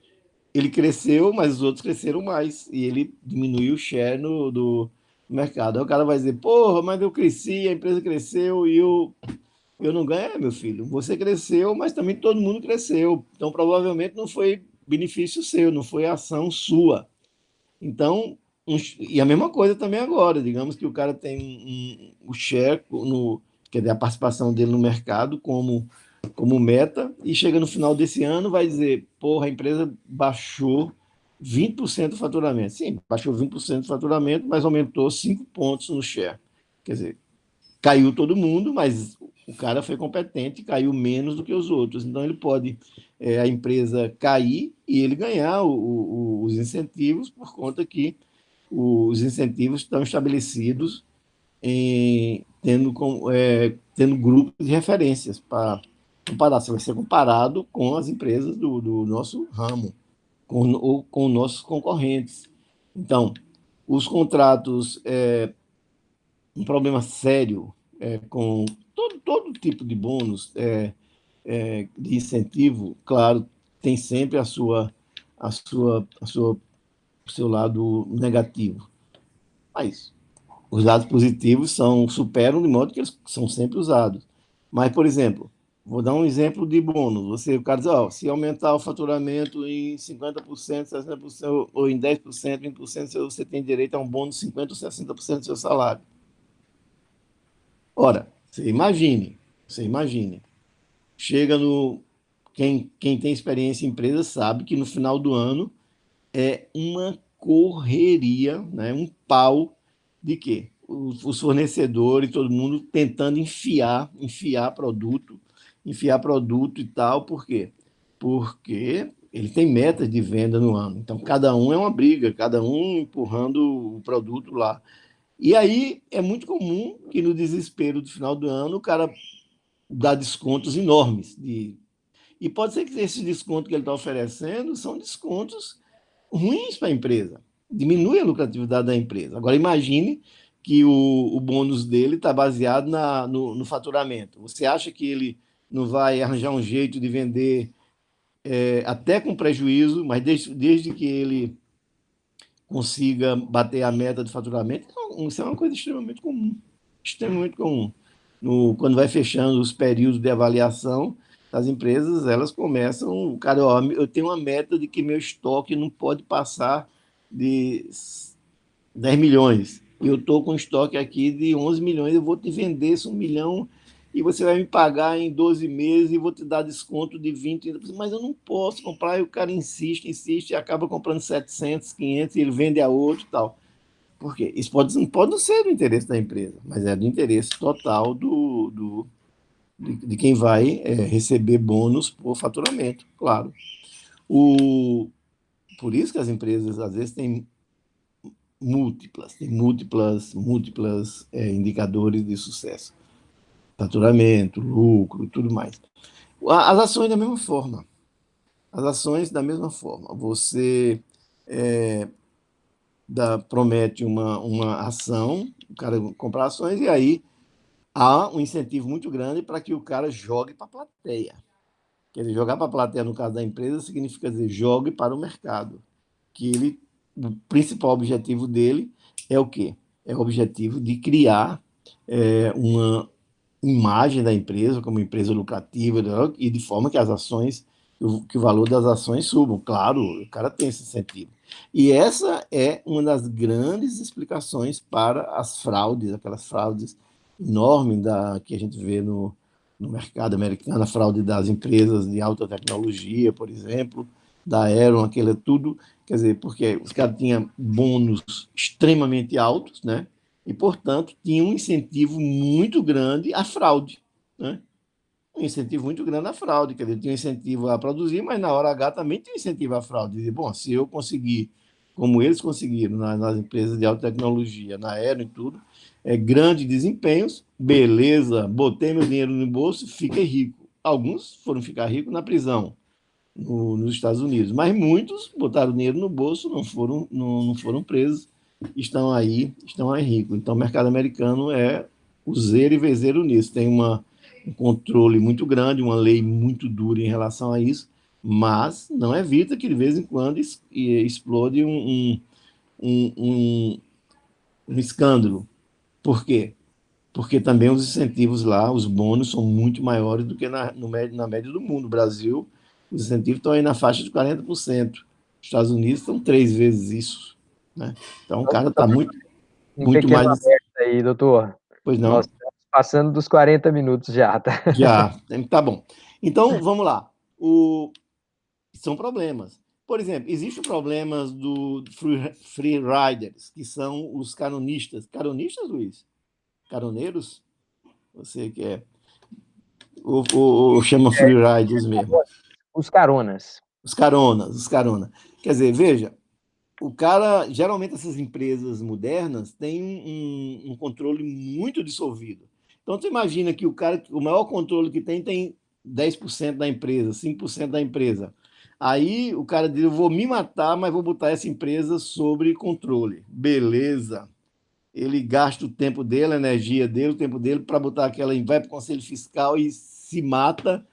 ele cresceu, mas os outros cresceram mais, e ele diminuiu o share do mercado. Aí o cara vai dizer, porra, mas eu cresci, a empresa cresceu e eu não ganho, meu filho. Você cresceu, mas também todo mundo cresceu. Então, provavelmente não foi benefício seu, não foi ação sua. Então, e a mesma coisa também agora. Digamos que o cara tem o share, quer dizer, a participação dele no mercado como meta, e chega no final desse ano vai dizer, porra, a empresa baixou 20% do faturamento. Sim, baixou 20% do faturamento, mas aumentou 5 pontos no share. Quer dizer, caiu todo mundo, mas o cara foi competente, caiu menos do que os outros. Então ele pode a empresa cair e ele ganhar os incentivos por conta que os incentivos estão estabelecidos tendo grupos de referências para comparar. Você vai ser comparado com as empresas do nosso ramo, ou com nossos concorrentes. Então, os contratos um problema sério com todo tipo de bônus, de incentivo, claro, tem sempre o seu lado negativo. Mas os lados positivos superam de modo que eles são sempre usados. Mas, por exemplo, vou dar um exemplo de bônus. O cara diz, ó, se aumentar o faturamento em 50%, 60% ou em 10%, 20%, você tem direito a um bônus de 50% ou 60% do seu salário. Ora, você imagine, chega no... Quem tem experiência em empresa sabe que no final do ano é uma correria, né? Um pau de quê? Os fornecedores, todo mundo tentando enfiar produto e tal. Por quê? Porque ele tem metas de venda no ano. Então, cada um é uma briga, cada um empurrando o produto lá. E aí é muito comum que no desespero do final do ano o cara dá descontos enormes. E pode ser que esse desconto que ele está oferecendo são descontos ruins para a empresa, diminui a lucratividade da empresa. Agora, imagine que o bônus dele está baseado no faturamento. Você acha que ele não vai arranjar um jeito de vender até com prejuízo, mas desde que ele consiga bater a meta de faturamento? Então, isso é uma coisa extremamente comum. Extremamente comum. Quando vai fechando os períodos de avaliação, as empresas elas começam, cara, ó, eu tenho uma meta de que meu estoque não pode passar de 10 milhões. Eu estou com estoque aqui de 11 milhões, eu vou te vender esse 1 milhão e você vai me pagar em 12 meses e vou te dar desconto de 20, 30%, mas eu não posso comprar. E o cara insiste e acaba comprando 700, 500 e ele vende a outro e tal. Por quê? Isso pode não ser do interesse da empresa, mas é do interesse total de quem vai receber bônus por faturamento, claro. Por isso que as empresas, às vezes, têm múltiplas indicadores de sucesso. Faturamento, lucro, tudo mais. As ações da mesma forma. As ações da mesma forma. Você promete uma ação, o cara compra ações e aí há um incentivo muito grande para que o cara jogue para a plateia. Quer dizer, jogar para a plateia, no caso da empresa, significa dizer, jogue para o mercado. O principal objetivo dele é o quê? É o objetivo de criar uma imagem da empresa como empresa lucrativa e de forma que as ações, que o valor das ações subam. Claro, o cara tem esse incentivo. E essa é uma das grandes explicações para as fraudes, aquelas fraudes enormes que a gente vê no mercado americano, a fraude das empresas de alta tecnologia, por exemplo, da Aeron, aquele tudo, quer dizer, porque os caras tinham bônus extremamente altos, né? E, portanto, tinha um incentivo muito grande à fraude, né? Um incentivo muito grande à fraude, quer dizer, tinha um incentivo a produzir, mas na hora H também tinha um incentivo à fraude. Dizer, bom, se eu conseguir, como eles conseguiram nas empresas de alta tecnologia, na Aero e tudo, grandes desempenhos, beleza, botei meu dinheiro no bolso, fiquei rico. Alguns foram ficar ricos na prisão, nos Estados Unidos, mas muitos botaram dinheiro no bolso, não foram presos, estão aí ricos. Então, o mercado americano é useiro e vezeiro nisso. Tem um controle muito grande, uma lei muito dura em relação a isso, mas não evita que, de vez em quando, explode um escândalo. Por quê? Porque também os incentivos lá, os bônus, são muito maiores do que na média do mundo. O Brasil, os incentivos estão aí na faixa de 40%. Os Estados Unidos estão 3 vezes isso. Né? Então, o cara está Um muito pequeno mais... alerta aí, doutor. Pois Nós não? estamos passando dos 40 minutos já, tá? Já, tá bom. Então, vamos lá. São problemas. Por exemplo, existem problemas do free riders, que são os caronistas. Caronistas, Luiz? Caroneiros? Você que é... Ou chama free riders mesmo? Os caronas. Os carona. Quer dizer, veja, o cara, geralmente essas empresas modernas têm um controle muito dissolvido. Então, você imagina que o maior controle que tem 10% da empresa, 5% da empresa. Aí o cara diz, eu vou me matar, mas vou botar essa empresa sobre controle. Beleza. Ele gasta o tempo dele, a energia dele, o tempo dele para botar vai para o conselho fiscal e se mata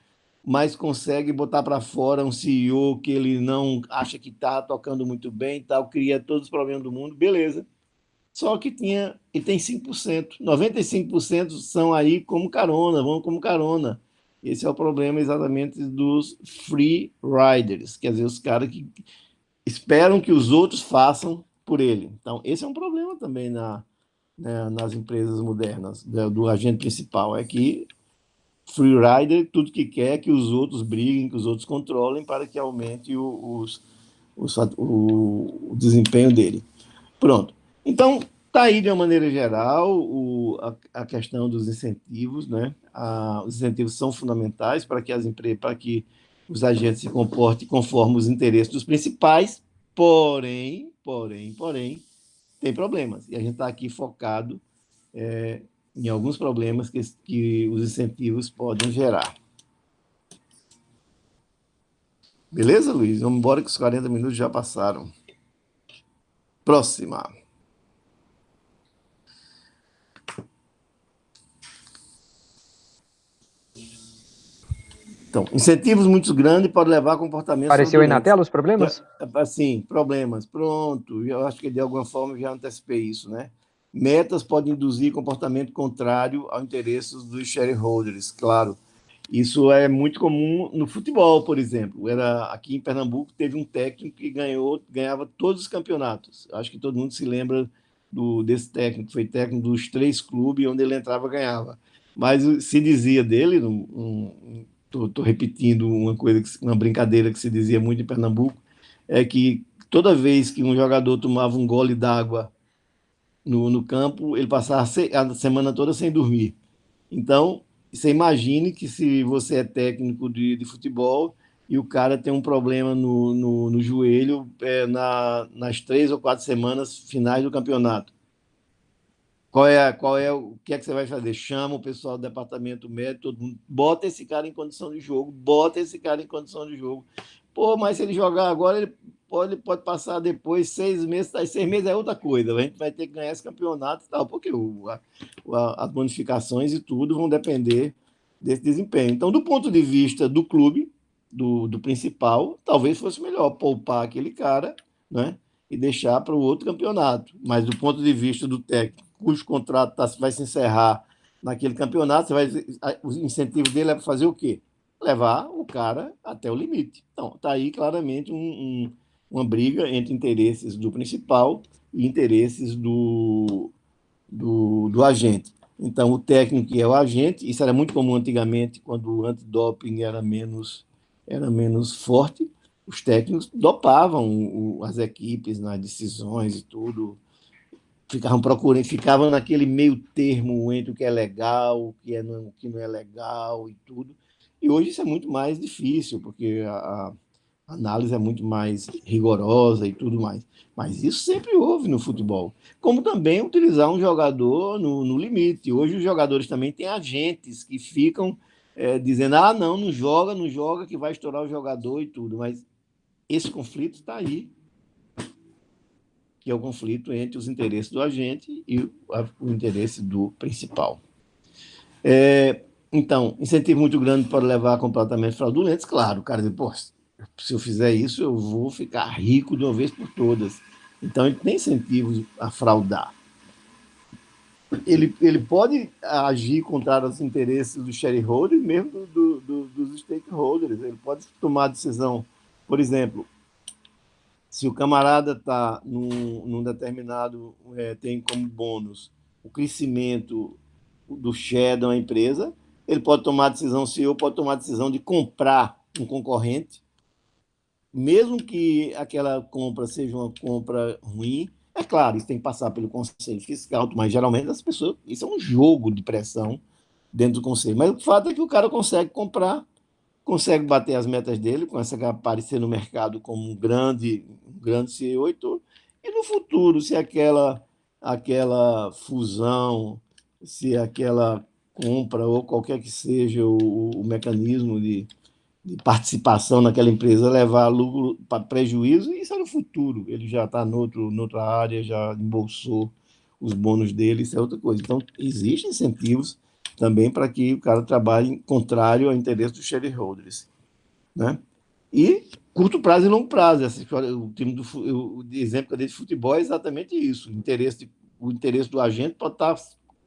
mas consegue botar para fora um CEO que ele não acha que está tocando muito bem, tal, cria todos os problemas do mundo, beleza. Só que ele tem 5%, 95% são aí como carona, vão como carona. Esse é o problema exatamente dos free riders, quer dizer, os caras que esperam que os outros façam por ele. Então, esse é um problema também nas empresas modernas, do agente principal, é que free rider, tudo que quer é que os outros briguem, que os outros controlem para que aumente o desempenho dele. Pronto. Então, está aí de uma maneira geral a questão dos incentivos, né? Os incentivos são fundamentais para que as empresas, para que os agentes se comportem conforme os interesses dos principais, porém, tem problemas. E a gente está aqui focado em alguns problemas que os incentivos podem gerar. Beleza, Luiz? Vamos embora que os 40 minutos já passaram. Próxima. Então, incentivos muito grandes podem levar a comportamentos Apareceu aí na fraudulentos. tela os problemas? Assim, problemas. Pronto, eu acho que de alguma forma já antecipei isso, né? Metas podem induzir comportamento contrário aos interesses dos shareholders, claro. Isso é muito comum no futebol, por exemplo. Aqui em Pernambuco teve um técnico que ganhava todos os campeonatos. Acho que todo mundo se lembra desse técnico. Foi técnico dos 3 clubes onde ele entrava ganhava. Mas se dizia dele, estou repetindo uma brincadeira que se dizia muito em Pernambuco, é que toda vez que um jogador tomava um gole d'água no campo, ele passava a semana toda sem dormir. Então, você imagine que se você é técnico de futebol e o cara tem um problema no joelho nas 3 ou 4 semanas finais do campeonato. O que é que você vai fazer? Chama o pessoal do departamento médico, todo mundo, bota esse cara em condição de jogo, bota esse cara em condição de jogo. Pô, mas se ele jogar agora, ele pode passar depois 6 meses, 6 meses é outra coisa, a gente vai ter que ganhar esse campeonato e tal, porque as bonificações e tudo vão depender desse desempenho. Então, do ponto de vista do clube, do principal, talvez fosse melhor poupar aquele cara, né? E deixar para o outro campeonato. Mas do ponto de vista do técnico, cujo contrato vai se encerrar naquele campeonato, o incentivo dele é para fazer o quê? Levar o cara até o limite. Então, está aí claramente uma briga entre interesses do principal e interesses do agente. Então, o técnico é o agente, isso era muito comum antigamente, quando o antidoping era menos forte, os técnicos dopavam as equipes nas decisões e tudo, ficavam naquele meio termo entre o que é legal, o que não é legal e tudo. E hoje isso é muito mais difícil, porque a análise é muito mais rigorosa e tudo mais. Mas isso sempre houve no futebol. Como também utilizar um jogador no limite. Hoje os jogadores também têm agentes que ficam dizendo, não, não joga, que vai estourar o jogador e tudo. Mas esse conflito está aí, que é o conflito entre os interesses do agente e o interesse do principal. Então, incentivo muito grande para levar a comportamentos fraudulentos, claro, o cara diz, pô, se eu fizer isso, eu vou ficar rico de uma vez por todas. Então, ele tem incentivos a fraudar. Ele pode agir contra os interesses dos shareholders, mesmo dos stakeholders. Ele pode tomar decisão, por exemplo, se o camarada está num determinado, tem como bônus o crescimento do share de uma empresa, ele pode tomar a decisão, o CEO pode tomar a decisão de comprar um concorrente, mesmo que aquela compra seja uma compra ruim. É claro, isso tem que passar pelo Conselho Fiscal, mas geralmente as pessoas, isso é um jogo de pressão dentro do Conselho. Mas o fato é que o cara consegue comprar, consegue bater as metas dele, consegue aparecer no mercado como um grande CEO e tudo. E no futuro, se aquela fusão, se aquela compra ou qualquer que seja o mecanismo de participação naquela empresa levar lucro para prejuízo, isso é no futuro. Ele já está noutra área, já embolsou os bônus dele, isso é outra coisa. Então, existem incentivos também para que o cara trabalhe contrário ao interesse dos shareholders, né? E curto prazo e longo prazo. Essa história, o exemplo que eu dei de futebol é exatamente isso. O interesse do agente pode estar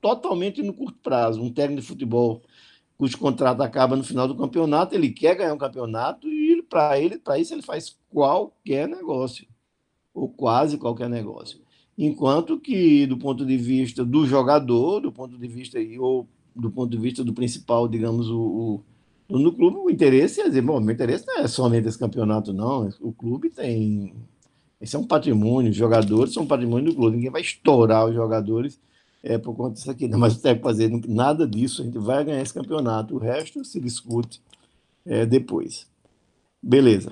totalmente no curto prazo. Um técnico de futebol cujo contrato acaba no final do campeonato, ele quer ganhar um campeonato e para isso ele faz qualquer negócio, ou quase qualquer negócio. Enquanto que, do ponto de vista do jogador, do ponto de vista, ou do ponto de vista do principal, digamos, no clube, o interesse é dizer, bom, meu interesse não é somente esse campeonato, não. O clube tem. Esse é um patrimônio, os jogadores são um patrimônio do clube. Ninguém vai estourar os jogadores por conta disso aqui. Não, mas não deve fazer nada disso, a gente vai ganhar esse campeonato. O resto se discute depois. Beleza.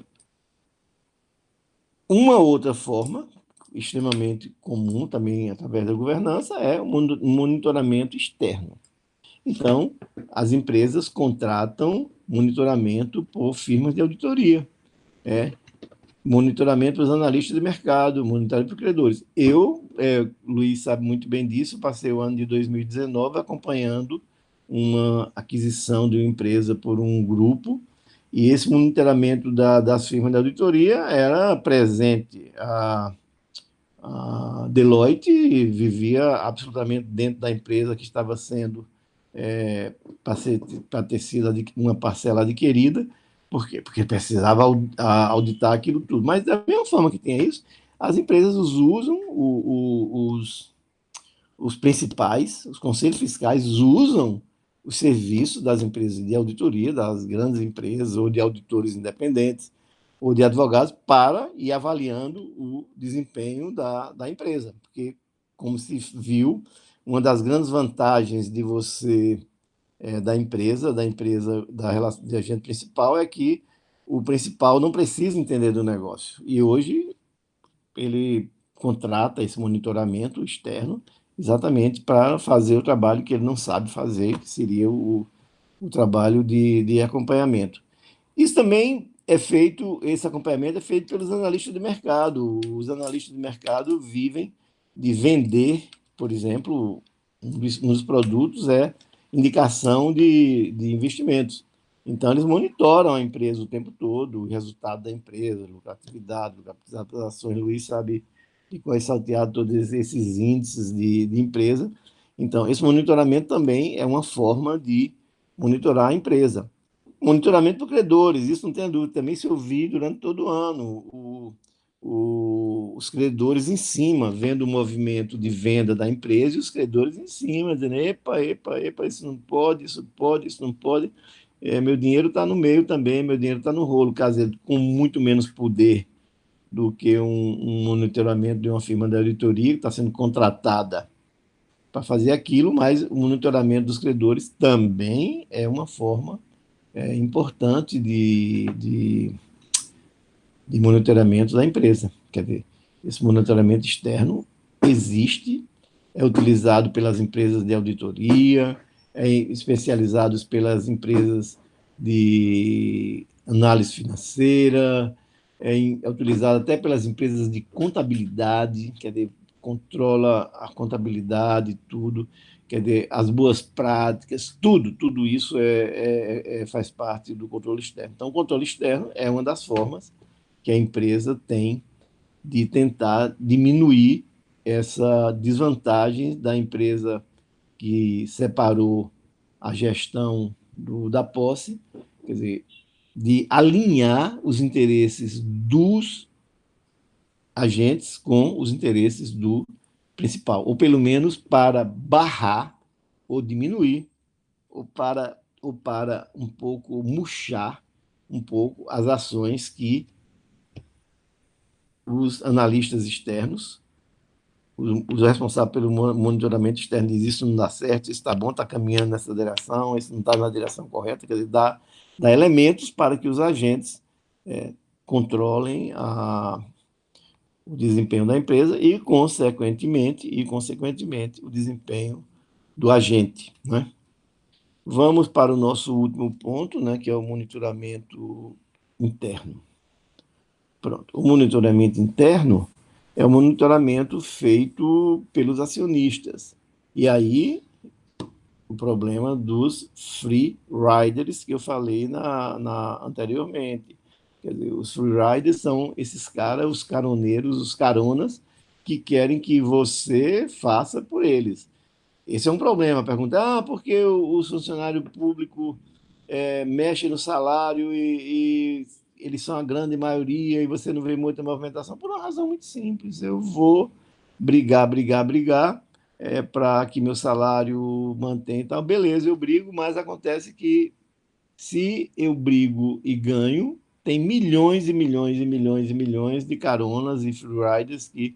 Uma outra forma, extremamente comum também através da governança, é o monitoramento externo. Então, as empresas contratam monitoramento por firmas de auditoria. Monitoramento para os analistas de mercado, monitoramento para os credores. Luiz sabe muito bem disso, passei o ano de 2019 acompanhando uma aquisição de uma empresa por um grupo, e esse monitoramento das firmas de auditoria era presente. A Deloitte vivia absolutamente dentro da empresa que estava sendo, para ter sido uma parcela adquirida. Por quê? Porque precisava auditar aquilo tudo. Mas, da mesma forma que tem isso, as empresas usam, os principais, os conselhos fiscais usam o serviço das empresas de auditoria, das grandes empresas, ou de auditores independentes, ou de advogados, para ir avaliando o desempenho da empresa. Porque, como se viu, uma das grandes vantagens de você, de agente principal, é que o principal não precisa entender do negócio. E hoje ele contrata esse monitoramento externo exatamente para fazer o trabalho que ele não sabe fazer, que seria o trabalho de acompanhamento. Isso também é feito, esse acompanhamento é feito pelos analistas de mercado. Os analistas de mercado vivem de vender, por exemplo, um dos produtos é indicação de investimentos. Então, eles monitoram a empresa o tempo todo, o resultado da empresa, lucratividade, ações. Luiz sabe de qual é salteado todos esses índices de empresa. Então, esse monitoramento também é uma forma de monitorar a empresa. Monitoramento por credores, isso não tem dúvida, também se ouvir durante todo o ano. Os credores em cima, vendo o movimento de venda da empresa, e os credores em cima, dizendo: epa, epa, epa, isso não pode, isso pode, isso não pode. Meu dinheiro está no meio também, meu dinheiro está no rolo, caso com muito menos poder do que um monitoramento de uma firma de auditoria que está sendo contratada para fazer aquilo, mas o monitoramento dos credores também é uma forma importante de monitoramento da empresa. Quer dizer, esse monitoramento externo existe, é utilizado pelas empresas de auditoria, especializados pelas empresas de análise financeira, é utilizado até pelas empresas de contabilidade, quer dizer, controla a contabilidade, tudo, quer dizer, as boas práticas, tudo isso faz parte do controle externo. Então, o controle externo é uma das formas que a empresa tem de tentar diminuir essa desvantagem da empresa que separou a gestão da posse, quer dizer, de alinhar os interesses dos agentes com os interesses do principal, ou pelo menos para barrar ou diminuir, ou para um pouco murchar um pouco as ações que os analistas externos, os responsáveis pelo monitoramento externo, dizem: isso não dá certo, isso está bom, está caminhando nessa direção, isso não está na direção correta. Quer dizer, dá elementos para que os agentes controlem o desempenho da empresa e, consequentemente, o desempenho do agente, né? Vamos para o nosso último ponto, né, que é o monitoramento interno. Pronto. O monitoramento interno é o monitoramento feito pelos acionistas. E aí o problema dos free riders que eu falei anteriormente. Quer dizer, os free riders são esses caras, os caroneiros, os caronas, que querem que você faça por eles. Esse é um problema. Pergunta, por que o funcionário público mexe no salário e eles são a grande maioria e você não vê muita movimentação? Por uma razão muito simples. Eu vou brigar para que meu salário mantenha e tal. Beleza, eu brigo, mas acontece que se eu brigo e ganho, tem milhões e milhões e milhões e milhões de caronas e freeriders que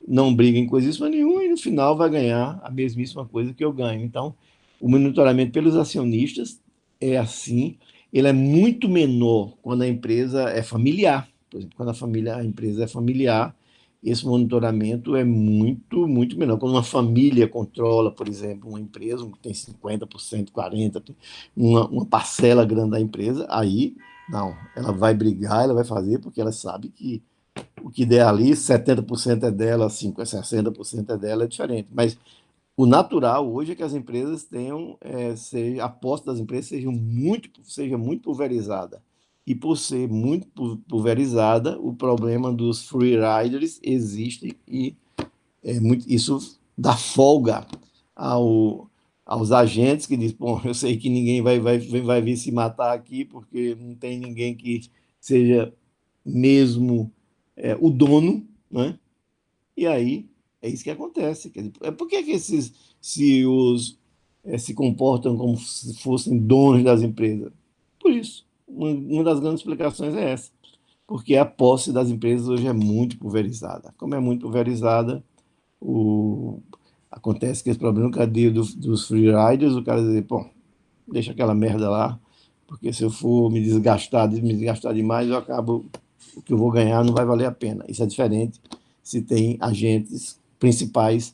não brigam em coisíssima nenhuma e no final vai ganhar a mesmíssima coisa que eu ganho. Então, o monitoramento pelos acionistas é assim, ele é muito menor quando a empresa é familiar. Por exemplo, quando a empresa é familiar, esse monitoramento é muito, muito menor. Quando uma família controla, por exemplo, uma empresa, que tem 50%, 40%, uma parcela grande da empresa, aí, não, ela vai brigar, ela vai fazer, porque ela sabe que o que der ali, 70% é dela, 60% é dela, é diferente. Mas o natural hoje é que as empresas tenham, a aposta das empresas seja muito pulverizada. E por ser muito pulverizada, o problema dos free riders existe e isso dá folga aos agentes que dizem, bom, eu sei que ninguém vai vir se matar aqui porque não tem ninguém que seja mesmo o dono, né? E aí é isso que acontece. Quer dizer, por que esses CEOs se comportam como se fossem donos das empresas? Por isso. Uma das grandes explicações é essa. Porque a posse das empresas hoje é muito pulverizada. Como é muito pulverizada, o... acontece que esse problema, cadê dos freeriders, o cara diz, bom, deixa aquela merda lá, porque se eu for me desgastar demais, eu acabo, o que eu vou ganhar não vai valer a pena. Isso é diferente se tem agentes principais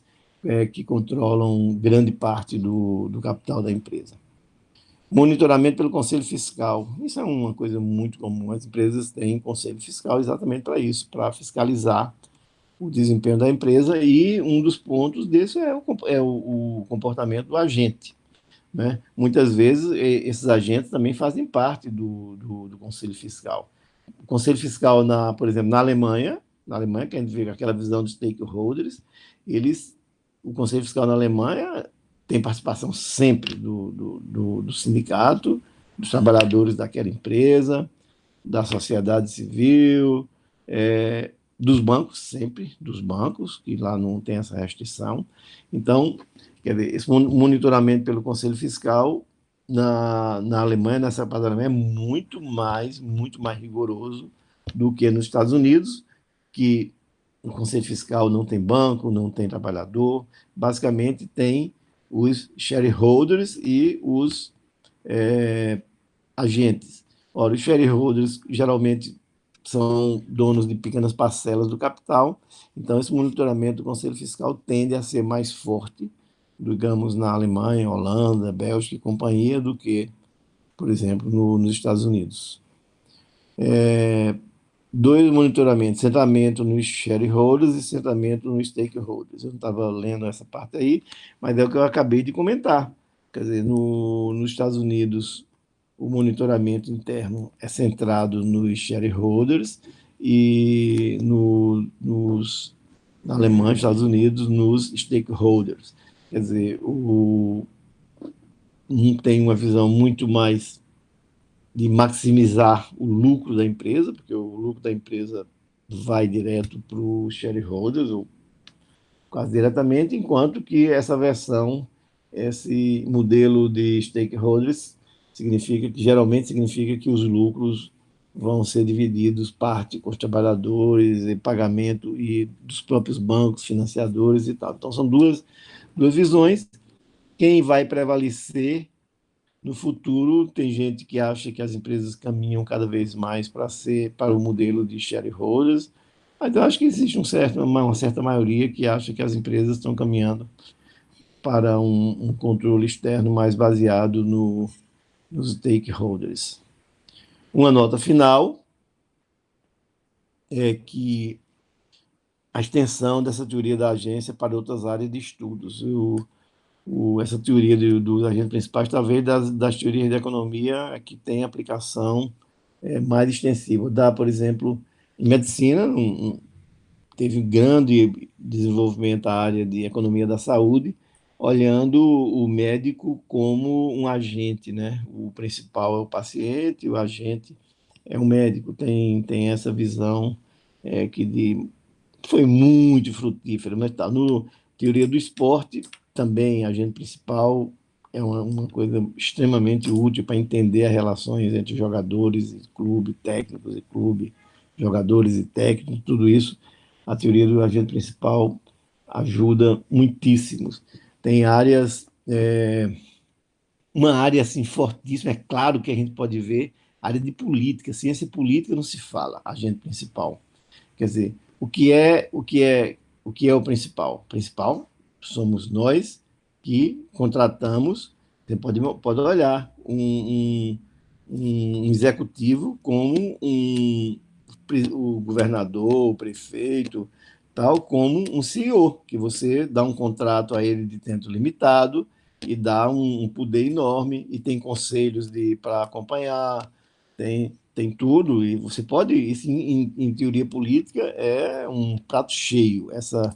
que controlam grande parte do capital da empresa. Monitoramento pelo Conselho Fiscal. Isso é uma coisa muito comum. As empresas têm Conselho Fiscal exatamente para isso, para fiscalizar o desempenho da empresa, e um dos pontos desse o comportamento do agente. Né? Muitas vezes, esses agentes também fazem parte do Conselho Fiscal. O Conselho Fiscal, por exemplo, na Alemanha, que a gente vê aquela visão dos stakeholders, o Conselho Fiscal na Alemanha tem participação sempre do sindicato, dos trabalhadores daquela empresa, da sociedade civil, dos bancos, sempre dos bancos, que lá não tem essa restrição. Então, quer dizer, esse monitoramento pelo Conselho Fiscal na Alemanha, nessa parte da Alemanha, é muito mais rigoroso do que nos Estados Unidos, que o Conselho Fiscal não tem banco, não tem trabalhador, basicamente tem os shareholders e os agentes. Ora, os shareholders geralmente são donos de pequenas parcelas do capital, então esse monitoramento do Conselho Fiscal tende a ser mais forte, digamos, na Alemanha, Holanda, Bélgica e companhia, do que, por exemplo, nos Estados Unidos. Dois monitoramentos, centramento nos shareholders e centramento nos stakeholders. Eu não estava lendo essa parte aí, mas é o que eu acabei de comentar. Quer dizer, nos Estados Unidos, o monitoramento interno é centrado nos shareholders e na Alemanha, Estados Unidos, nos stakeholders. Quer dizer, um tem uma visão muito mais de maximizar o lucro da empresa, porque o lucro da empresa vai direto para os shareholders, ou quase diretamente, enquanto que esse modelo de stakeholders, geralmente significa que os lucros vão ser divididos parte com os trabalhadores, e pagamento e dos próprios bancos, financiadores e tal. Então, são duas visões. Quem vai prevalecer no futuro? Tem gente que acha que as empresas caminham cada vez mais para o modelo de shareholders, mas eu acho que existe uma certa maioria que acha que as empresas estão caminhando para um controle externo mais baseado nos stakeholders. Uma nota final é que a extensão dessa teoria da agência para outras áreas de estudos. essa teoria dos agentes principais, talvez das teorias de economia que tem aplicação mais extensiva. Dá, por exemplo, em medicina, teve um grande desenvolvimento a área de economia da saúde, olhando o médico como um agente, né? O principal é o paciente, o agente é o médico. Tem essa visão que foi muito frutífera, mas tá no teoria do esporte também, agente principal é uma coisa extremamente útil para entender as relações entre jogadores e clube, técnicos e clube, jogadores e técnicos, tudo isso. A teoria do agente principal ajuda muitíssimo. Tem áreas, uma área assim fortíssima, é claro que a gente pode ver, área de política, ciência política não se fala, agente principal. Quer dizer, o que é o principal? O principal somos nós que contratamos. Você pode olhar um executivo como o governador, o prefeito, tal como um CEO, que você dá um contrato a ele de tempo limitado e dá um poder enorme e tem conselhos para acompanhar, tem tudo, e você pode, isso em teoria política é um prato cheio, essa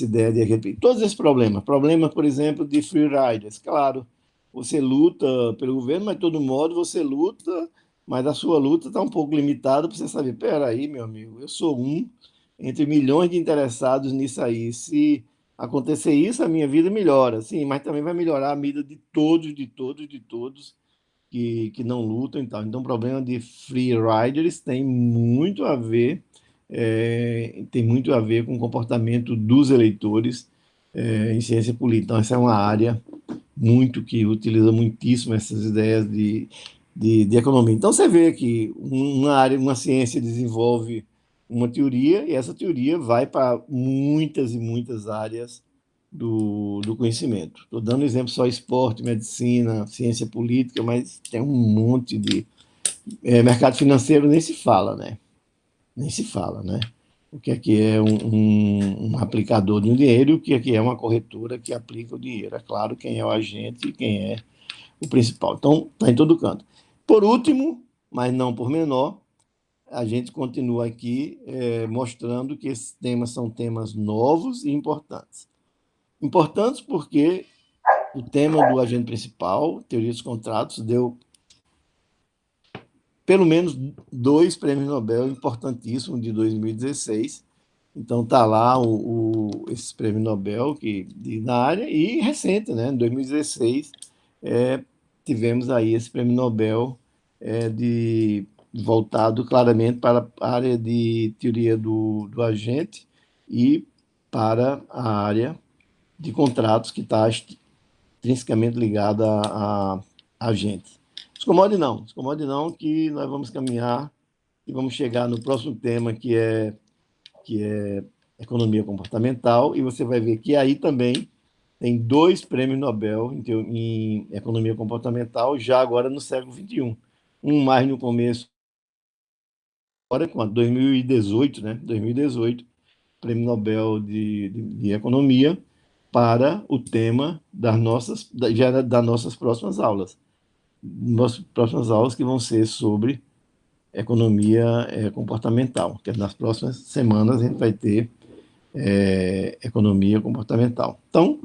ideia de repetir todos esses problemas, por exemplo, de free riders, claro, você luta pelo governo, mas de todo modo você luta, mas a sua luta está um pouco limitada para você saber, peraí, meu amigo, eu sou um entre milhões de interessados nisso aí, se acontecer isso, a minha vida melhora, sim, mas também vai melhorar a vida de todos, de todos, de todos, que não lutam e tal. Então, o problema de free riders tem muito a ver com o comportamento dos eleitores em ciência política. Então, essa é uma área muito que utiliza muitíssimo essas ideias de economia. Então, você vê que uma ciência desenvolve uma teoria e essa teoria vai para muitas e muitas áreas do conhecimento. Estou dando exemplo só esporte, medicina, ciência política, mas tem um monte de. Mercado financeiro nem se fala, né? Nem se fala, né? O que é um aplicador de um dinheiro e o que é uma corretora que aplica o dinheiro. É claro quem é o agente e quem é o principal. Então, está em todo canto. Por último, mas não por menor, a gente continua aqui mostrando que esses temas são temas novos e importantes. Importantes porque o tema do agente principal, teoria dos contratos, deu pelo menos 2 prêmios Nobel importantíssimos de 2016. Então está lá esse prêmio Nobel na área e recente, né? Em 2016 tivemos aí esse prêmio Nobel voltado claramente para a área de teoria do agente e para a área de contratos que está intrinsecamente ligada a gente. Descomode não, que nós vamos caminhar e vamos chegar no próximo tema, que é economia comportamental, e você vai ver que aí também tem 2 prêmios Nobel em economia comportamental, já agora no século XXI. Um mais no começo, agora com 2018, né? 2018, prêmio Nobel de Economia, para o tema das nossas próximas aulas. Nossas próximas aulas que vão ser sobre economia comportamental, que nas próximas semanas a gente vai ter economia comportamental. Então,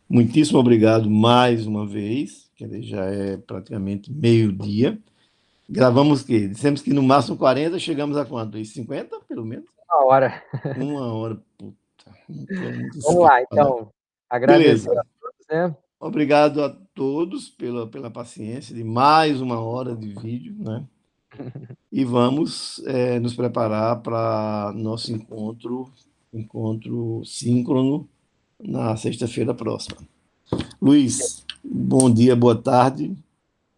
muitíssimo obrigado mais uma vez, que já é praticamente meio-dia. Gravamos que dissemos que no máximo 40, chegamos a quanto? E 50, pelo menos? 1 hora. 1 hora, puta, não quero muito Vamos lá, falar. então. Agradecer a Beleza. todos, né? Obrigado a todos pela paciência de mais 1 hora de vídeo, né? E vamos nos preparar para nosso encontro síncrono na sexta-feira próxima. Luiz, bom dia, boa tarde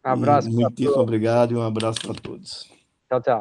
Um e abraço para muitíssimo todos. obrigado e um abraço para todos. Tchau, tchau.